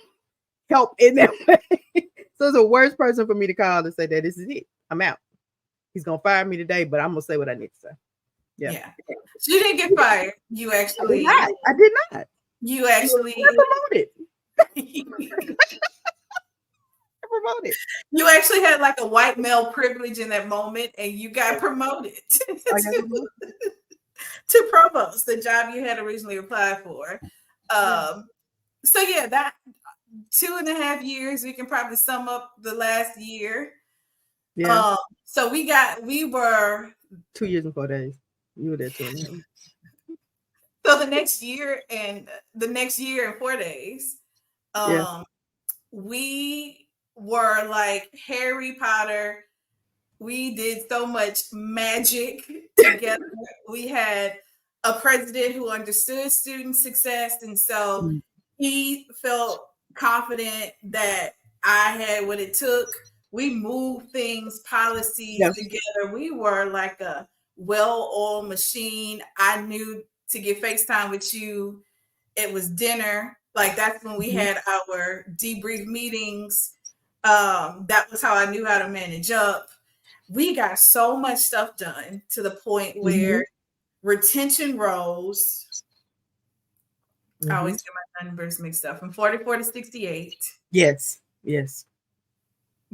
help in that way. So it's the worst person for me to call and say that this is it. I'm out. He's going to fire me today, but I'm going to say what I need to say. Yeah. So you didn't get fired. You actually. I did not. You actually. Promoted. Promoted. You actually had like a white male privilege in that moment, and you got promoted to provost, the job you had originally applied for. So yeah, that 2.5 years, we can probably sum up the last year. Yeah. So we were 2 years and 4 days. You were there 2.5. So the next year and 4 days, we were like Harry Potter. We did so much magic together. We had a president who understood student success, and so he felt confident that I had what it took. We moved things, policies together. We were like well-oiled machine. I knew to get FaceTime with you, it was dinner. Like that's when we had our debrief meetings. That was how I knew how to manage up. We got so much stuff done to the point where retention rose. I always get my numbers mixed up from 44 to 68. Yes.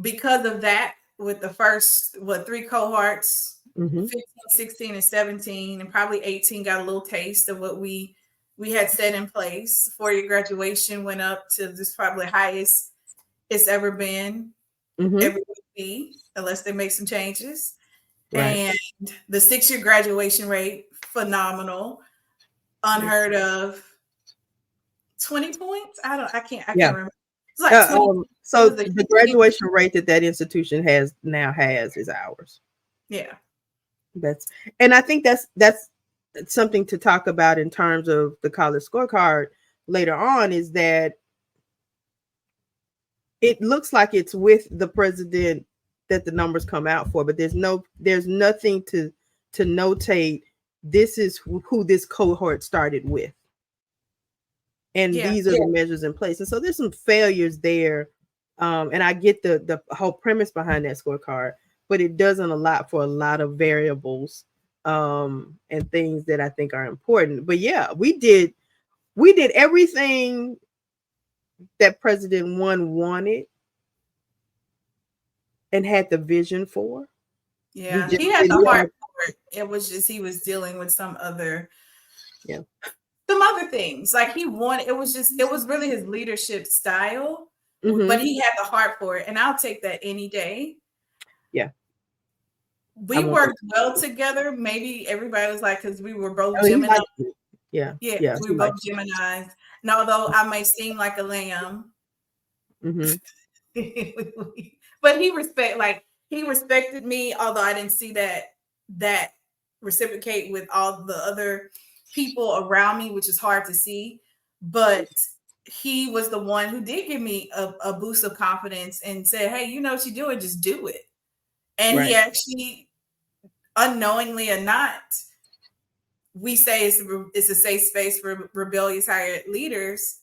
Because of that, with the first, 3 cohorts, 15, 16, and 17, and probably 18 got a little taste of what we had set in place. 4-year graduation went up to this probably highest it's ever been. Every week, unless they make some changes. Right. And the 6-year graduation rate, phenomenal, unheard of. 20 points? I can't remember. It's like 20, so the graduation rate that institution has is ours. Yeah. And I think that's something to talk about in terms of the college scorecard later on, is that it looks like it's with the president that the numbers come out for, but there's nothing to notate this is who this cohort started with. And these are the measures in place. And so there's some failures there. And I get the whole premise behind that scorecard, but it doesn't allot for a lot of variables and things that I think are important. But yeah, we did everything that President 1 wanted and had the vision for. Yeah, he had the heart for it. It was just he was dealing with some other things. Like it was really his leadership style, but he had the heart for it. And I'll take that any day. Yeah. We worked well together. Maybe everybody was like, because we were both Gemini. Yeah. We were both Geminis. And although I may seem like a lamb, but he respected me, although I didn't see that reciprocate with all the other people around me, which is hard to see. But he was the one who did give me a boost of confidence and said, hey, you know what you're doing, just do it. And he actually, unknowingly or not, we say it's a safe space for rebellious hired leaders.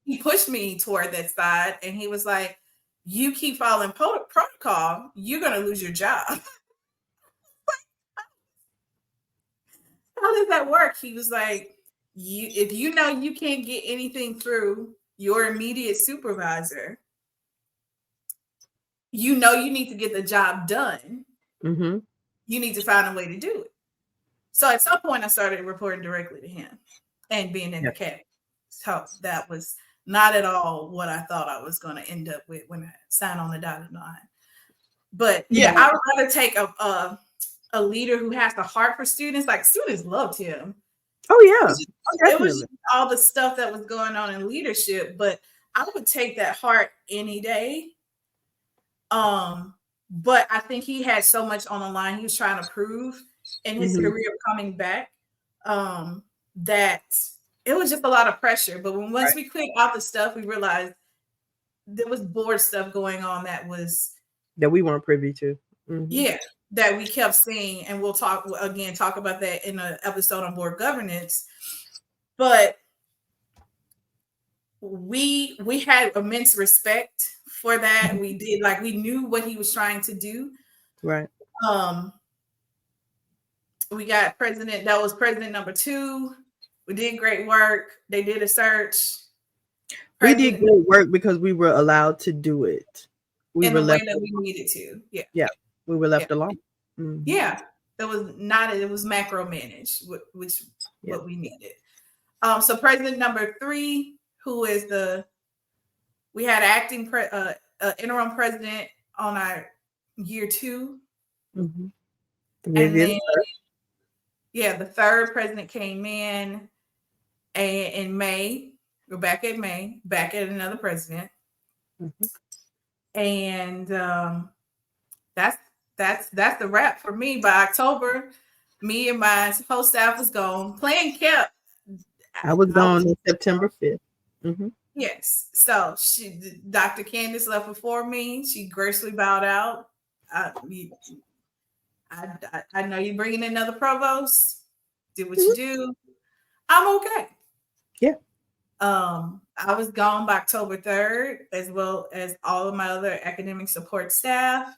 He pushed me toward that side, and he was like, you keep following protocol, you're going to lose your job. How does that work? He was like, if you know you can't get anything through your immediate supervisor, you know you need to get the job done. You need to find a way to do it. So at some point, I started reporting directly to him and being in the cabinet. So that was not at all what I thought I was going to end up with when I signed on the dotted line. But I would rather take a leader who has the heart for students. Like students loved him. Oh yeah, it was just all the stuff that was going on in leadership. But I would take that heart any day. But I think he had so much on the line. He was trying to prove in his career coming back that it was just a lot of pressure. But once we cleared out the stuff, we realized there was board stuff going on that we weren't privy to. That we kept seeing, and we'll talk about that in an episode on board governance. But we had immense respect for that. We did, like, we knew what he was trying to do. Right. We got president number 2. We did great work. They did a search. We did great work because we were allowed to do it. In the way that we needed to. Yeah. We were left alone. Yeah. It was macro managed, which what we needed. So president number 3, who is we had acting interim president on our year 2. And then, the third president came in May. We're back at May, back at another president. And that's the wrap for me. By October, me and my whole staff was gone. Plan kept. I was gone on September 5th. Yes. So Dr. Candice left before me. She gracefully bowed out. I know you're bringing in another provost. Do what you do. I'm okay. Yeah. I was gone by October 3rd, as well as all of my other academic support staff.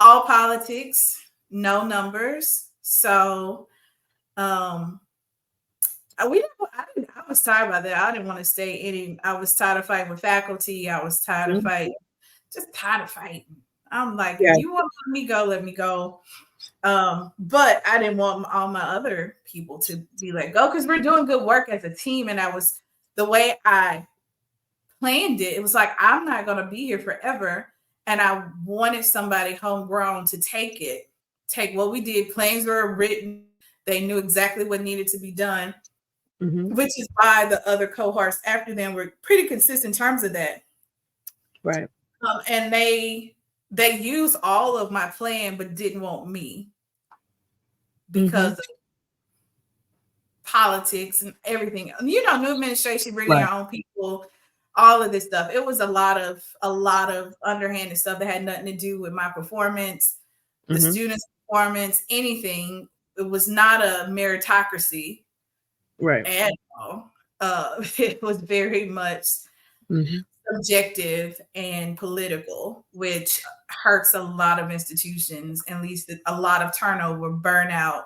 All politics, no numbers. So, I was tired by that. I didn't want to stay any. I was tired of fighting with faculty. I was tired of fighting, just tired of fighting. I'm like, if Yeah. you want to let me go, let me go. But I didn't want all my other people to be let go because we're doing good work as a team. And the way I planned it, it was like, I'm not going to be here forever. And I wanted somebody homegrown to take what we did. Plans were written. They knew exactly what needed to be done, which is why the other cohorts after them were pretty consistent in terms of that. Right. And they used all of my plan, but didn't want me because of politics and everything. You know, new administration, bringing your own people, all of this stuff. It was a lot of underhanded stuff that had nothing to do with my performance, the students' performance, anything. It was not a meritocracy. Right. At all. It was very much subjective and political, which hurts a lot of institutions, and leads to a lot of turnover, burnout,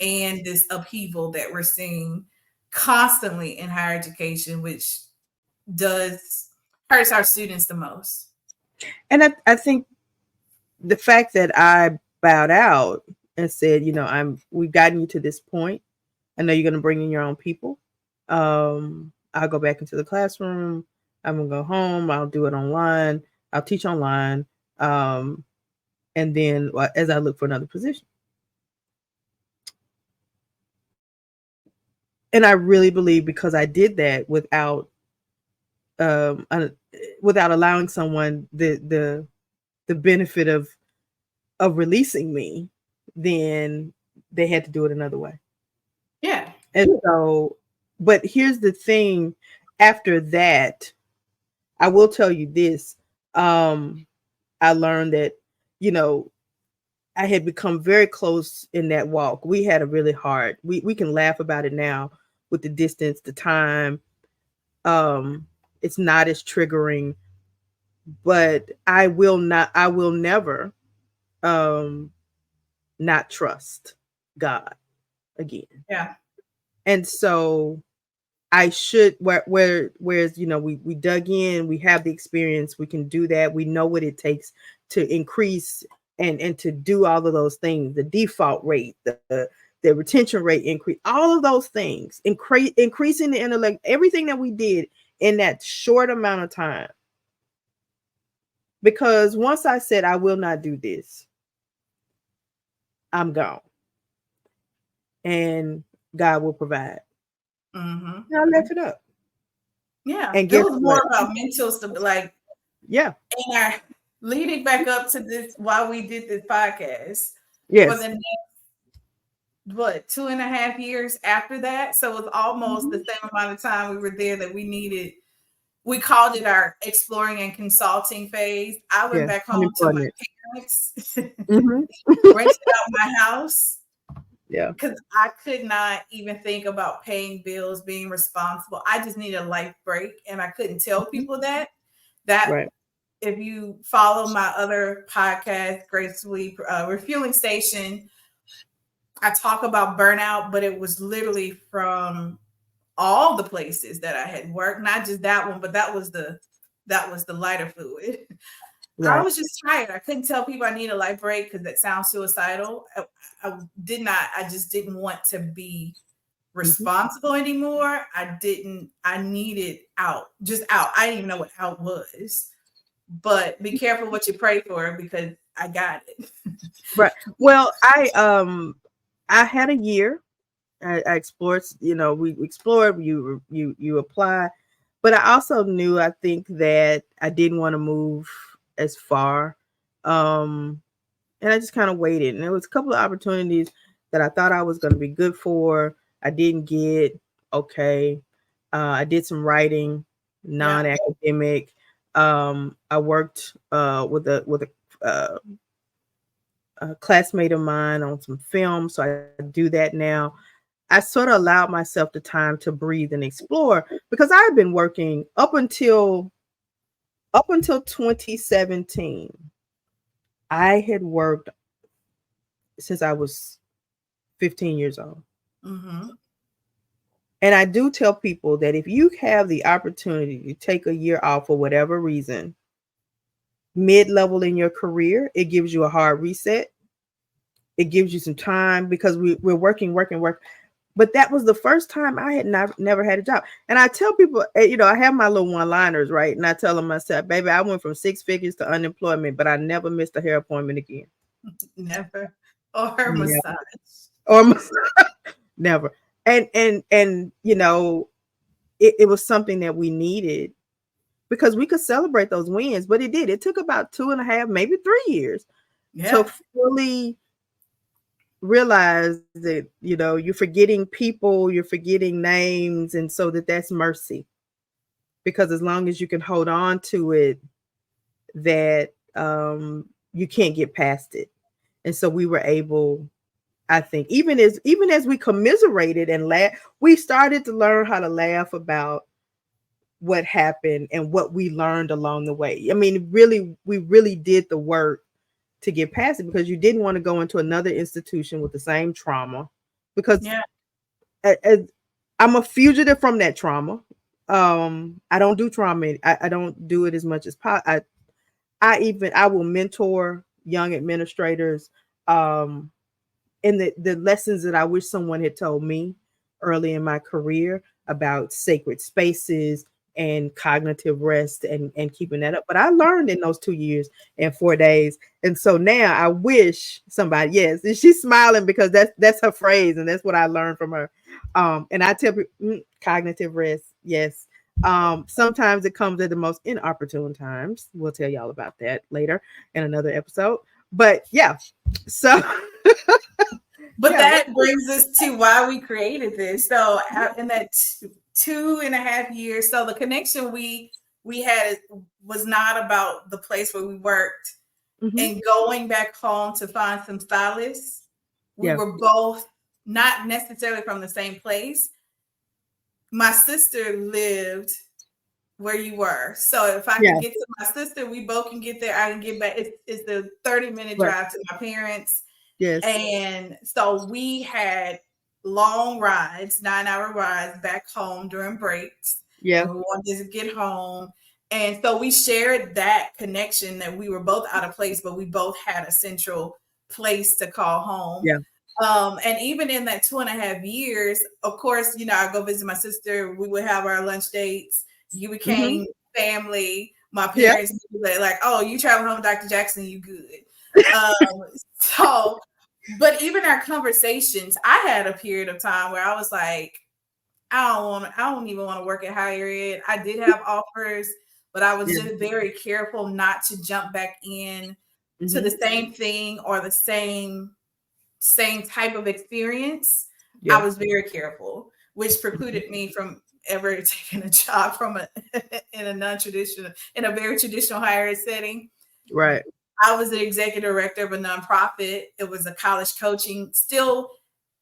and this upheaval that we're seeing constantly in higher education, which hurts our students the most. And I think the fact that I bowed out and said, you know, we've gotten you to this point. I know you're going to bring in your own people. I'll go back into the classroom. I'm going to go home. I'll do it online. I'll teach online. And then as I look for another position. And I really believe because I did that without allowing someone the benefit of releasing me, then they had to do it another way. Yeah. And so, but here's the thing, after that, I will tell you this. I learned that, you know, I had become very close in that walk. We had a really hard, we can laugh about it now with the distance, the time. It's not as triggering, but I will never not trust God again. Yeah. And so I should, whereas, you know, we dug in, we have the experience, we can do that. We know what it takes to increase and to do all of those things, the default rate, the retention rate increase, all of those things, increasing the intellect, everything that we did in that short amount of time. Because once I said, I will not do this, I'm gone. And God will provide. I left it up. Yeah. And it was more about mental stuff, like, yeah. And leading back up to this, while we did this podcast, yes, for the next, 2.5 years after that. So it was almost the same amount of time we were there that we needed. We called it our exploring and consulting phase. I went back home to my parents, rented out my house. Yeah. Because I could not even think about paying bills, being responsible. I just needed a life break. And I couldn't tell people that. Right. If you follow my other podcast, Gracefully Refueling Station, I talk about burnout, but it was literally from all the places that I had worked, not just that one, but that was the lighter fluid. Right. I was just tired. I couldn't tell people I need a life break because that sounds suicidal. I just didn't want to be responsible anymore. I needed out. Just out. I didn't even know what out was. But be careful what you pray for, because I got it. Right. Well, I had a year. I explored, you know, we explored, you apply, but I also knew, I think, that I didn't want to move as far. And I just kind of waited. And there was a couple of opportunities that I thought I was going to be good for. I didn't get. Okay. I did some writing, non-academic. I worked with a a classmate of mine on some film, so I do that now. I sort of allowed myself the time to breathe and explore because I had been working up until 2017. I had worked since I was 15 years old. Mm-hmm. And I do tell people that if you have the opportunity to take a year off for whatever reason, mid-level in your career, it gives you a hard reset. It gives you some time because we're working. But that was the first time I had never had a job. And I tell people, I have my little one-liners, right? And I tell them myself, baby, I went from 6 figures to unemployment, but I never missed a hair appointment again. Never. Or her Never. massage. Or never. And it was something that we needed because we could celebrate those wins, but it did. It took about 2.5, maybe 3 years to fully realize that, you're forgetting people, you're forgetting names, and so that's mercy. Because as long as you can hold on to it, that you can't get past it. And so we were able, I think, even as we commiserated and laugh, we started to learn how to laugh about what happened and what we learned along the way. I mean, we really did the work to get past it because you didn't want to go into another institution with the same trauma. Because I'm a fugitive from that trauma. I don't do trauma. I don't do it as much as possible. I will mentor young administrators. And the lessons that I wish someone had told me early in my career about sacred spaces and cognitive rest and keeping that up. But I learned in those 2 years and 4 days. And so now I wish somebody, yes, and she's smiling because that's her phrase. And that's what I learned from her. And I tell people, cognitive rest. Yes. Sometimes it comes at the most inopportune times. We'll tell y'all about that later in another episode. But yeah, so But that brings us to why we created this. So in that 2.5 years, so the connection we had was not about the place where we worked and going back home to find some stylists. We were both not necessarily from the same place. My sister lived where you were. So if I can get to my sister, we both can get there. I can get back. It's the 30-minute drive to my parents. Yes. And so we had long rides, 9-hour rides back home during breaks. Yeah. We wanted to get home. And so we shared that connection that we were both out of place, but we both had a central place to call home. Yeah. And even in that 2.5 years, of course, I go visit my sister. We would have our lunch dates. You became family. My parents were like, oh, you travel home with Dr. Jackson, you good. But even our conversations, I had a period of time where I was like, I don't even want to work at higher ed. I did have offers, but I was just very careful not to jump back in to the same thing or the same type of experience. I was very careful, which precluded me from ever taking a job in a very traditional higher ed setting. Right. I was the executive director of a nonprofit. It was a college coaching, still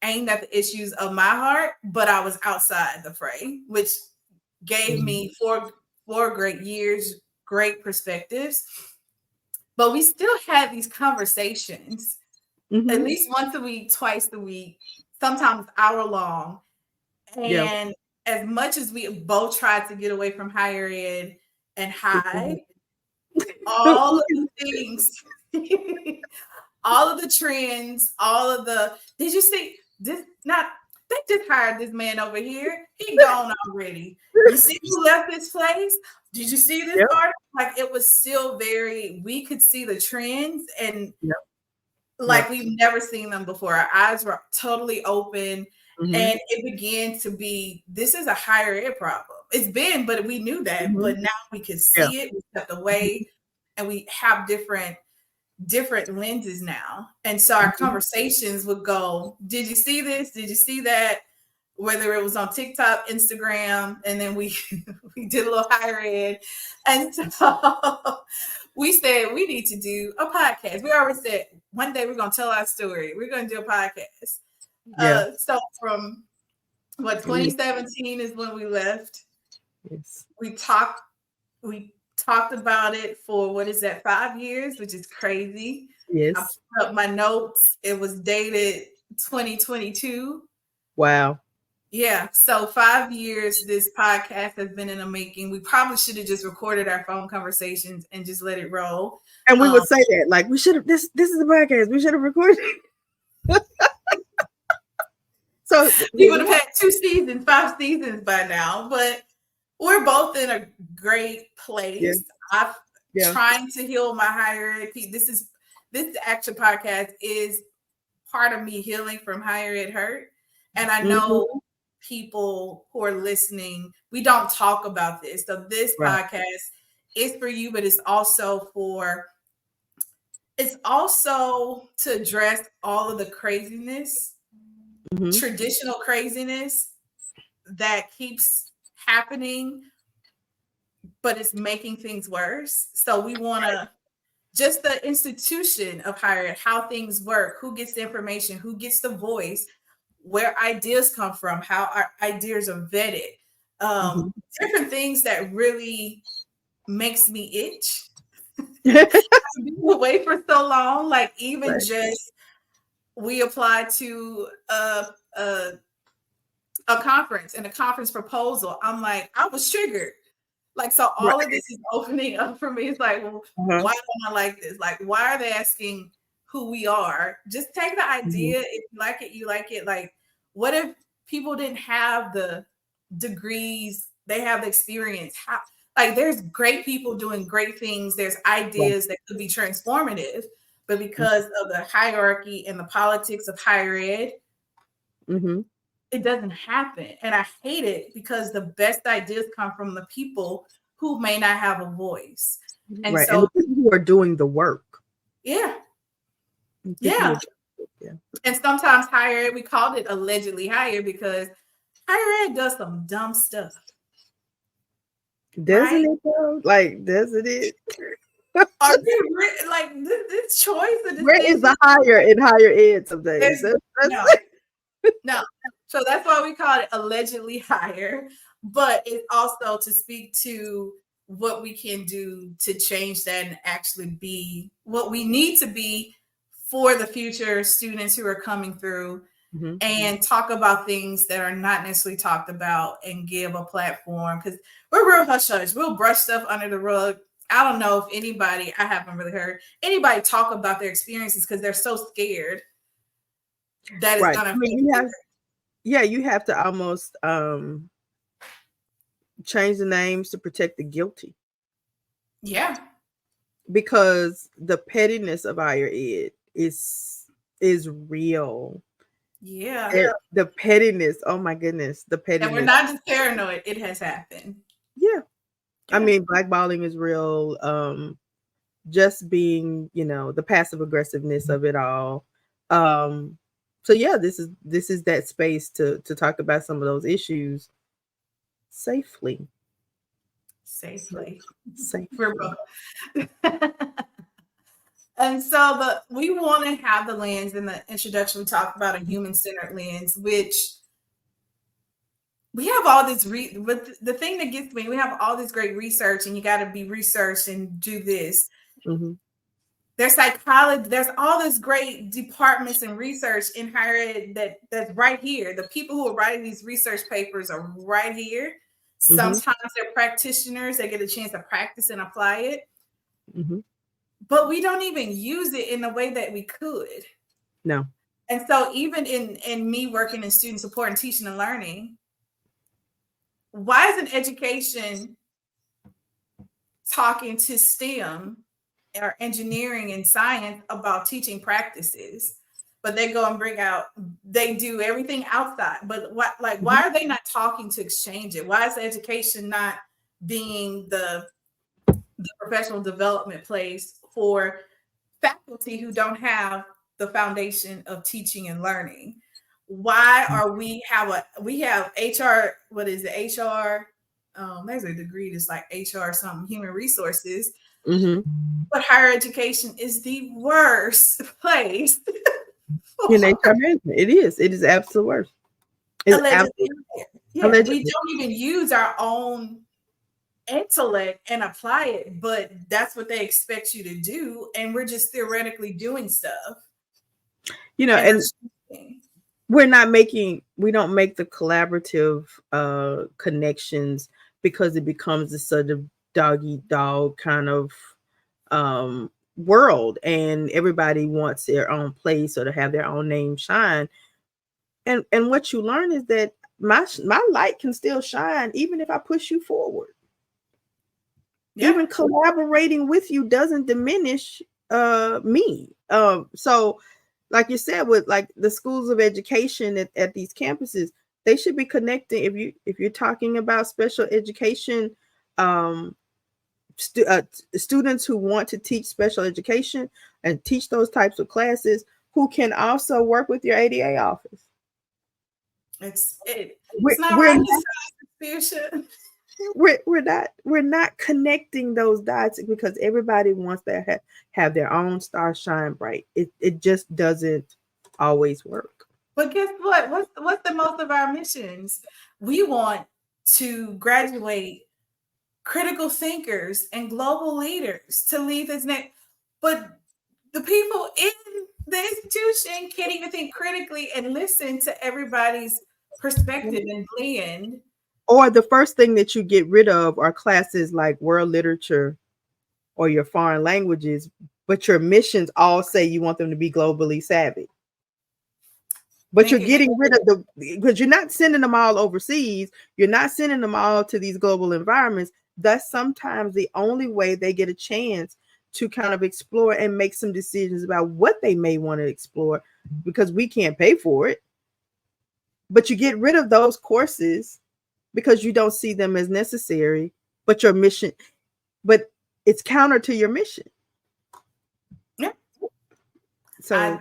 aimed at the issues of my heart, but I was outside the fray, which gave me four great years, great perspectives. But we still had these conversations at least once a week, twice a week, sometimes hour long. And as much as we both tried to get away from higher ed and hide, all of the things, all of the trends, did you see this? They just hired this man over here. He gone already. You see who left this place? Did you see this article? Like, it was still we could see the trends and we've never seen them before. Our eyes were totally open. And it began to be, this is a higher ed problem. It's been, but we knew that, but now we can see it. We stepped away and we have different lenses now. And so our conversations would go, did you see this? Did you see that? whether it was on TikTok, Instagram, and then we did a little higher ed. And so we said we need to do a podcast. We already said one day we're going to tell our story. We're going to do a podcast. Yeah. So from 2017 is when we left. Yes. We talked about it for 5 years, which is crazy. Yes. I put up my notes. It was dated 2022. Wow. Yeah. So 5 years this podcast has been in the making. We probably should have just recorded our phone conversations and just let it roll. And we would say that, like, we should have this is a podcast. We should have recorded. So we would have had 2 seasons, 5 seasons by now, but we're both in a great place. I'm trying to heal my higher ed. This actual podcast is part of me healing from higher ed hurt. And I know people who are listening, we don't talk about this. So this podcast is for you, but it's also to address all of the craziness, traditional craziness that keeps happening, but it's making things worse. So we want to just the institution of higher ed, how things work, who gets the information, who gets the voice, where ideas come from, how our ideas are vetted, different things that really makes me itch. I've been away for so long, like even just we applied to a conference and a conference proposal. I'm like, I was triggered. Like, so all of this is opening up for me. It's like, well, why don't I like this? Like, why are they asking who we are? Just take the idea. If you like it, you like it. Like, what if people didn't have the degrees? They have the experience. Like, there's great people doing great things. There's ideas that could be transformative, but because of the hierarchy and the politics of higher ed, it doesn't happen. And I hate it because the best ideas come from the people who may not have a voice. And so and the people who are doing the work. Yeah. And sometimes higher ed, we called it allegedly higher because higher ed does some dumb stuff. Doesn't it though? Like, doesn't it? Are they like this choice of where is the higher in higher ed some days? No. So that's why we call it allegedly higher. But it's also to speak to what we can do to change that and actually be what we need to be for the future students who are coming through, and talk about things that are not necessarily talked about and give a platform, because we're real hush hush. We'll brush stuff under the rug. I don't know if anybody, I haven't really heard anybody talk about their experiences because they're so scared that it's gonna you have to almost change the names to protect the guilty. Yeah. Because the pettiness of higher ed is real. Yeah. The pettiness, oh my goodness, the pettiness. And we're not just paranoid, it has happened. Yeah. I mean, blackballing is real. Just being, the passive aggressiveness of it all. So yeah, this is that space to talk about some of those issues safely. We're both. And so we want to have the lens in the introduction. We talk about a human-centered lens, which we have all this, but the thing that gets me, we have all this great research, and you got to be researched and do this. There's psychology, there's all this great departments and research in higher ed that's right here. The people who are writing these research papers are right here. Sometimes they're practitioners, they get a chance to practice and apply it. But we don't even use it in the way that we could. No. And so even in me working in student support and teaching and learning, why isn't education talking to STEM or engineering and science about teaching practices? But they go and they do everything outside. But why are they not talking to exchange it? Why is education not being the professional development place for faculty who don't have the foundation of teaching and learning? why are we have HR, what is it, HR, there's a degree that's like HR something, human resources, but higher education is the worst place in HR management. It is absolute worst. Allegedly. Allegedly. We don't even use our own intellect and apply it, but that's what they expect you to do, and we're just theoretically doing stuff. And we don't make the collaborative connections, because it becomes a sort of dog eat dog kind of world, and everybody wants their own place or to have their own name shine. And what you learn is that my light can still shine even if I push you forward. Yeah. Even collaborating with you doesn't diminish me. So like you said, with like the schools of education at these campuses, they should be connecting. If you're talking about special education, students who want to teach special education and teach those types of classes, who can also work with your ADA office. We're not connecting those dots because everybody wants to have their own star shine bright. It just doesn't always work. But guess what? What's the most of our missions? We want to graduate critical thinkers and global leaders to lead this next. But the people in the institution can't even think critically and listen to everybody's perspective and blend. Or the first thing that you get rid of are classes like world literature or your foreign languages, but your missions all say you want them to be globally savvy. But you're getting rid of because you're not sending them all overseas. You're not sending them all to these global environments. That's sometimes the only way they get a chance to kind of explore and make some decisions about what they may want to explore, because we can't pay for it. But you get rid of those courses because you don't see them as necessary, but it's counter to your mission. Yeah. So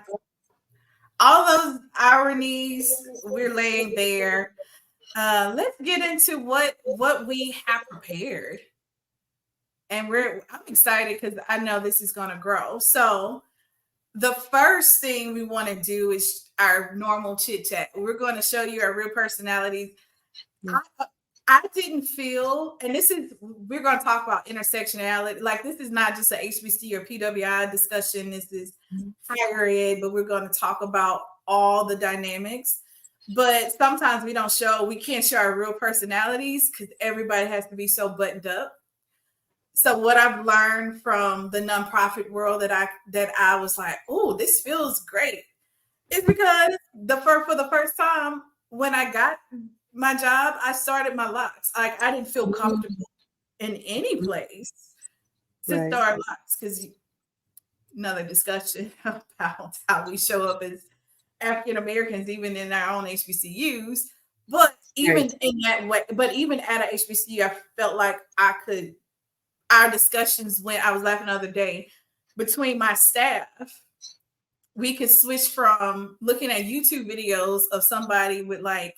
all those ironies we're laying there. Let's get into what we have prepared. And I'm excited because I know this is going to grow. So the first thing we want to do is our normal chit chat. We're going to show you our real personalities. Yeah. I didn't feel, and we're going to talk about intersectionality. Like, this is not just an HBC or PWI discussion. This is higher ed, but we're going to talk about all the dynamics. But sometimes we can't show our real personalities because everybody has to be so buttoned up. So what I've learned from the nonprofit world that I was like, oh, this feels great, is because for the first time when I got my job, I started my locks. Like, I didn't feel comfortable in any place to start locks, because another discussion about how we show up as African Americans, even in our own HBCUs. But even in that way, but even at a HBCU, I felt like our discussions I was laughing the other day, between my staff, we could switch from looking at YouTube videos of somebody with like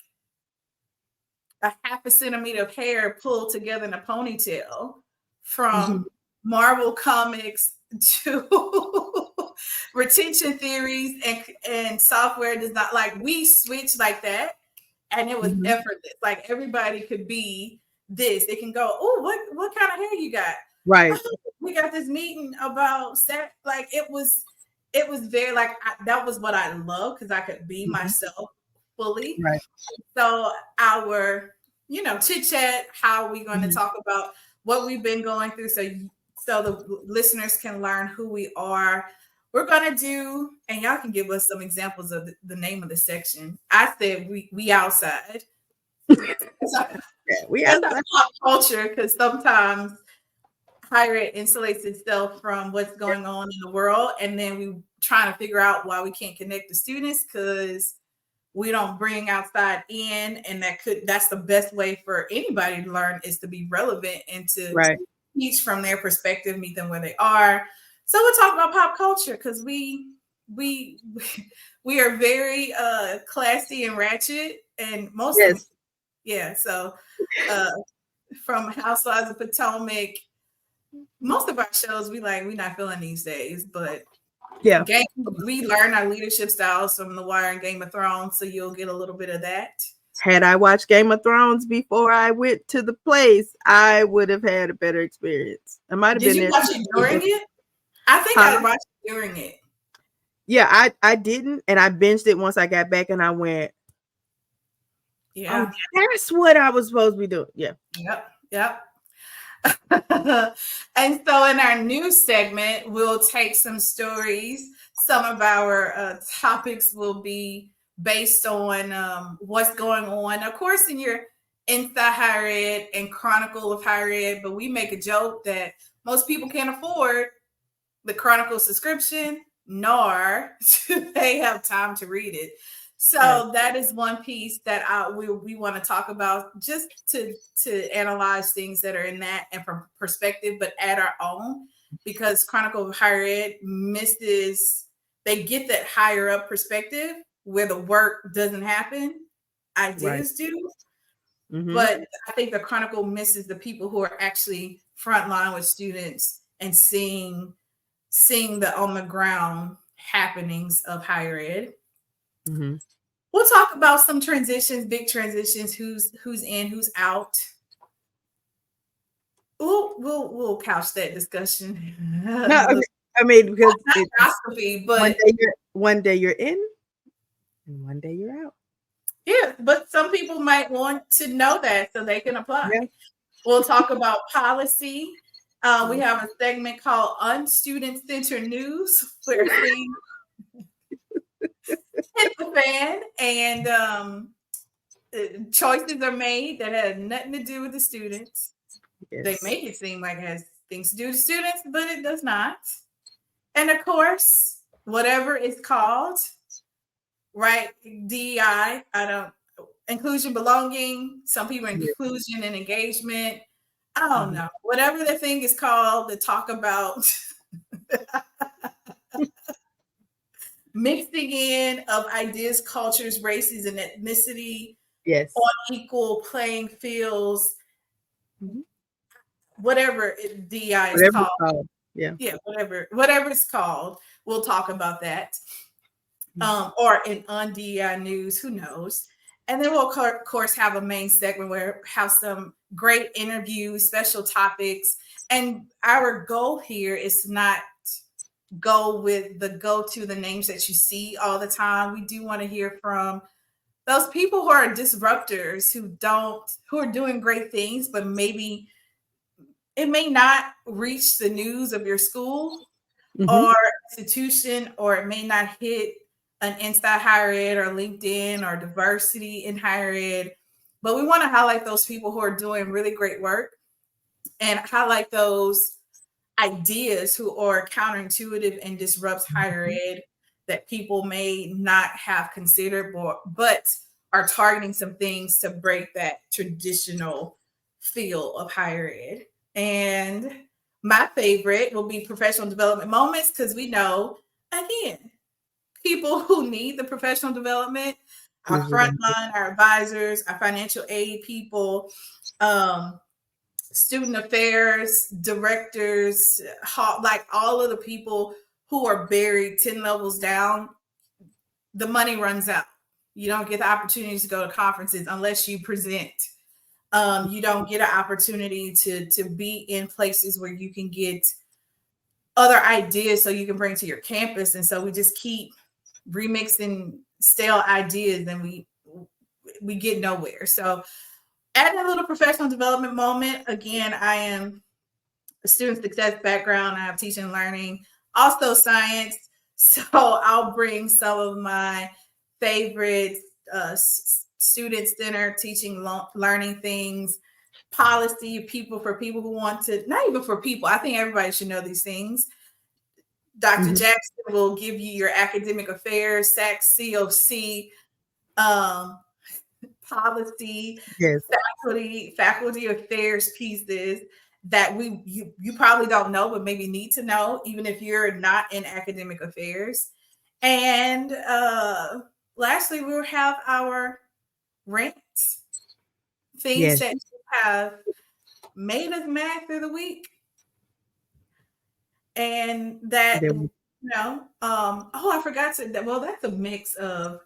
a half a centimeter of hair pulled together in a ponytail, from Marvel comics to retention theories and software design. Like, we switched like that, and it was effortless. Like, everybody could be this. They can go, oh, what kind of hair you got? Right. We got this meeting about sex. Like, it was very like, that was what I love, because I could be myself fully. Right. So our, chit chat, how we're going to talk about what we've been going through, so the listeners can learn who we are. We're going to do, and y'all can give us some examples of the name of the section. I said we outside. We outside. Pop culture, because sometimes higher ed insulates itself from what's going on in the world, and then we trying to figure out why we can't connect the students, because we don't bring outside in, and that's the best way for anybody to learn, is to be relevant and to teach from their perspective, meet them where they are. So we'll talk about pop culture, because we we we are very classy and ratchet, and most of Yes. yeah. So from Housewives of Potomac, most of our shows we're not feeling these days, but Yeah. we learn our leadership styles from The Wire and Game of Thrones, so you'll get a little bit of that. Had I watched Game of Thrones before I went to the place, I would have had a better experience. I might have been Did you there. watch it during it? I think I watched it during it. Yeah, I didn't, and I binged it once I got back, and I went, yeah, oh, that's what I was supposed to be doing. Yeah. Yep. And so in our news segment, we'll take some stories. Some of our topics will be based on what's going on. Of course, in your Inside Higher Ed and Chronicle of Higher Ed, but we make a joke that most people can't afford the Chronicle subscription, nor do they have time to read it. So that is one piece that we want to talk about, just to analyze things that are in that and from perspective, but add our own, because Chronicle of Higher Ed they get that higher up perspective where the work doesn't happen. Ideas do. Mm-hmm. But I think the Chronicle misses the people who are actually frontline with students and seeing the on the ground happenings of higher ed. Mm-hmm. We'll talk about some transitions, big transitions, who's in, who's out. We'll couch that discussion. No, I mean, because not gossipy, but one day you're in and one day you're out. Yeah, but some people might want to know that so they can apply. Yeah. We'll talk about policy. We have a segment called Unstudent-Centered News, where things hit the fan and choices are made that have nothing to do with the students. Yes. They make it seem like it has things to do with the students, but it does not. And of course, whatever it's called, right? DEI, inclusion, belonging. Some people are inclusion and engagement. I don't know. Whatever the thing is called to talk about mixing in of ideas, cultures, races, and ethnicity. Yes. On equal playing fields. Mm-hmm. Whatever DEI is called. Yeah, whatever it's called. We'll talk about that. Or in DEI news, who knows? And then we'll, of course, have a main segment where we have some great interviews, special topics. And our goal here is to not go with the names that you see all the time. We do want to hear from those people who are disruptors, who are doing great things, but maybe it may not reach the news of your school or institution, or it may not hit an Inside Higher Ed or LinkedIn or diversity in higher ed. But we want to highlight those people who are doing really great work and highlight those ideas who are counterintuitive and disrupts higher ed that people may not have considered, but are targeting some things to break that traditional feel of higher ed. And my favorite will be professional development moments, because we know, again, people who need the professional development, our frontline, our advisors, our financial aid people, student affairs directors, like all of the people who are buried 10 levels down. The money runs out. You don't get the opportunities to go to conferences unless you present. You don't get an opportunity to be in places where you can get other ideas so you can bring to your campus. And so we just keep remixing stale ideas and we get nowhere. So adding a little professional development moment. Again, I am a student success background. I have teaching and learning, also science. So I'll bring some of my favorite student-centered teaching, learning things, policy, for people who want to, not even for people. I think everybody should know these things. Dr. Jackson will give you your academic affairs, SACS, COC, policy, yes, faculty affairs pieces that you probably don't know, but maybe need to know, even if you're not in academic affairs. And lastly, we'll have our rants, things Yes. that have made us mad through the week. And that, Then- I forgot to, well, that's a mix of,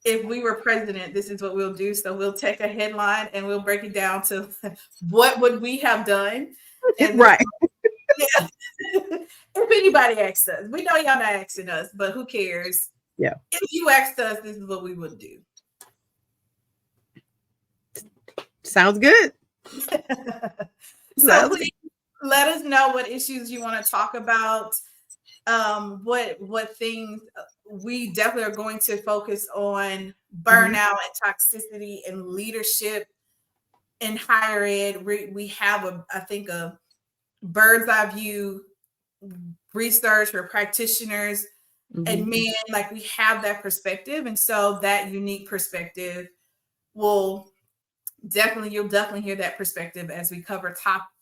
if we were president, this is what we'll do. So we'll take a headline and we'll break it down to what would we have done. And right. yeah. If anybody asks us, we know y'all not asking us, but who cares? Yeah. If you asked us, this is what we would do. Sounds good. So please let us know what issues you want to talk about. What things we definitely are going to focus on: burnout and toxicity and leadership in higher ed. We have I think a bird's eye view research for practitioners and men. Like, we have that perspective, and so that unique perspective you'll definitely hear that perspective as we cover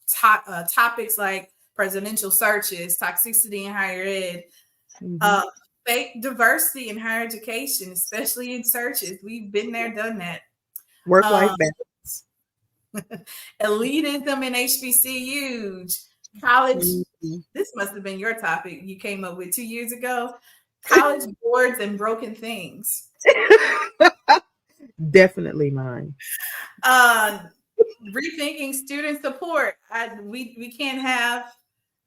topics like presidential searches, toxicity in higher ed, fake diversity in higher education, especially in searches. We've been there, done that. Work-life balance. Elitism in HBCUs, college. This must have been your topic you came up with 2 years ago. College boards and broken things. Definitely mine. Rethinking student support. We can't have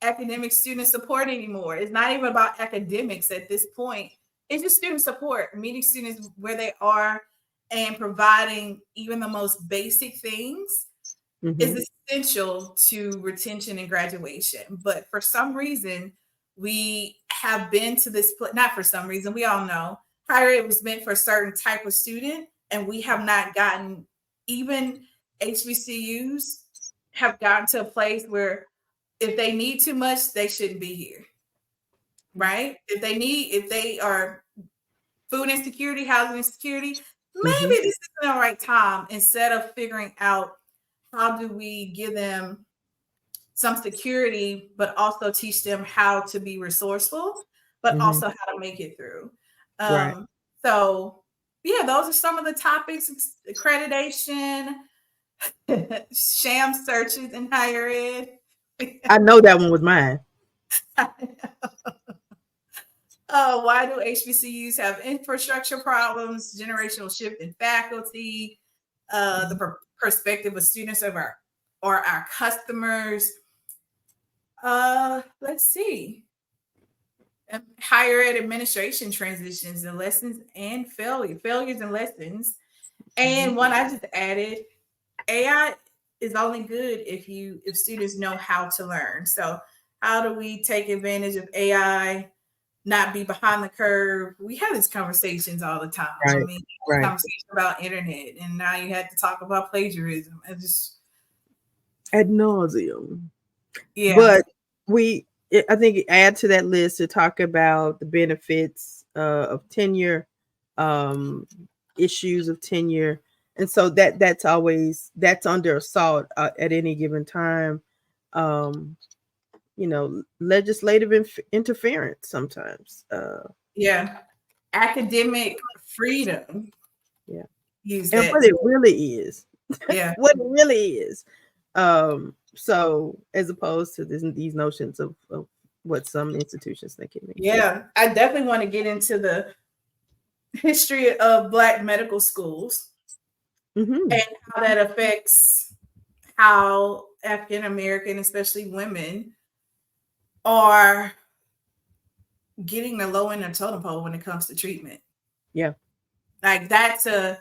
academic student support anymore. It's not even about academics at this point. It's just student support, meeting students where they are and providing even the most basic things is essential to retention and graduation. But for some reason, we have been to this place. Not for some reason, we all know higher ed was meant for a certain type of student, and we have not gotten, even HBCUs have gotten to a place where if they need too much, they shouldn't be here. Right? If they are food insecurity, housing insecurity, maybe this isn't the right time. Instead of figuring out how do we give them some security, but also teach them how to be resourceful, but also how to make it through. Right. So yeah, those are some of the topics: accreditation, sham searches in higher ed. I know that one was mine. Why do HBCUs have infrastructure problems, generational shift in faculty, the perspective of students or our customers? Let's see. Higher ed administration transitions and lessons and failures and lessons. And one I just added, AI is only good if students know how to learn. So how do we take advantage of AI, not be behind the curve? We have these conversations all the time. Right. I mean, conversation about internet, and now you had to talk about plagiarism. I just ad nauseum. Yeah. But I think add to that list to talk about the benefits of tenure, issues of tenure. And so that's under assault at any given time. Legislative interference sometimes. Academic freedom. Yeah. Use and that. what it really is. Yeah. What it really is. So as opposed to these notions of what some institutions think it means. Yeah, I definitely want to get into the history of Black medical schools and how that affects how African American, especially women, are getting the low end of the totem pole when it comes to treatment. Yeah, like that's an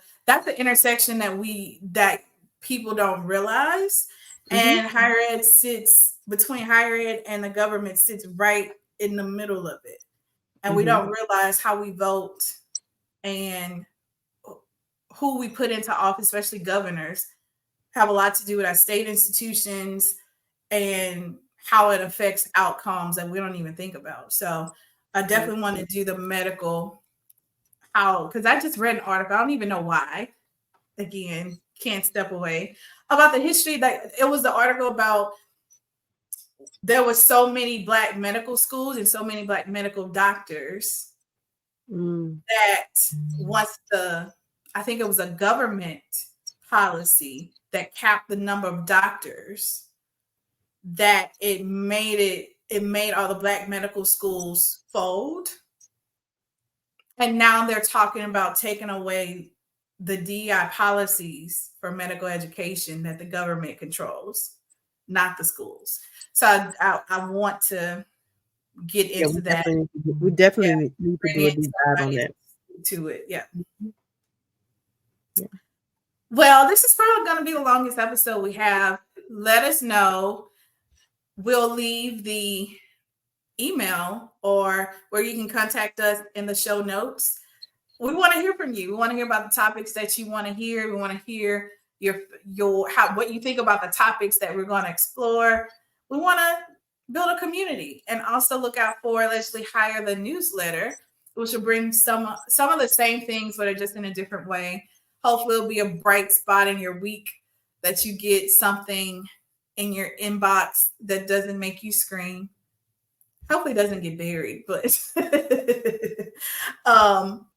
intersection that people don't realize. And higher ed sits between higher ed and the government, sits right in the middle of it. And we don't realize how we vote and who we put into office, especially governors, have a lot to do with our state institutions and how it affects outcomes that we don't even think about. So I definitely want to do the medical, because I just read an article. I don't even know why. Again, can't step away, about the history. That it was the article about there was so many Black medical schools and so many Black medical doctors that once I think it was a government policy that capped the number of doctors, that it made all the Black medical schools fold. And now they're talking about taking away the DEI policies for medical education that the government controls, not the schools. So I want to get into that. We definitely need to do a deep dive on that. To it, yeah. Well, this is probably going to be the longest episode we have. Let us know. We'll leave the email or where you can contact us in the show notes. We want to hear from you. We want to hear about the topics that you want to hear. We want to hear what you think about the topics that we're going to explore. We want to build a community, and also look out for Allegedly Higher, the newsletter, which will bring some of the same things, but are just in a different way. Hopefully it'll be a bright spot in your week, that you get something in your inbox that doesn't make you scream. Hopefully it doesn't get buried, but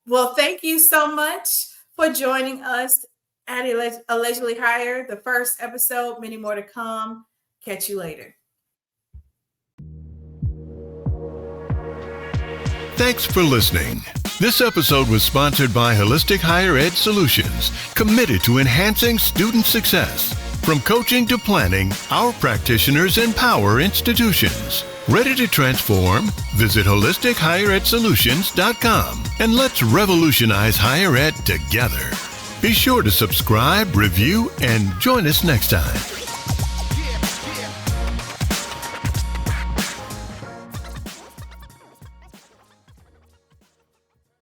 well, thank you so much for joining us at Allegedly Higher, the first episode, many more to come. Catch you later. Thanks for listening. This episode was sponsored by Holistic Higher Ed Solutions, committed to enhancing student success. From coaching to planning, our practitioners empower institutions. Ready to transform? Visit holisticheredsolutions.com and let's revolutionize higher ed together. Be sure to subscribe, review, and join us next time.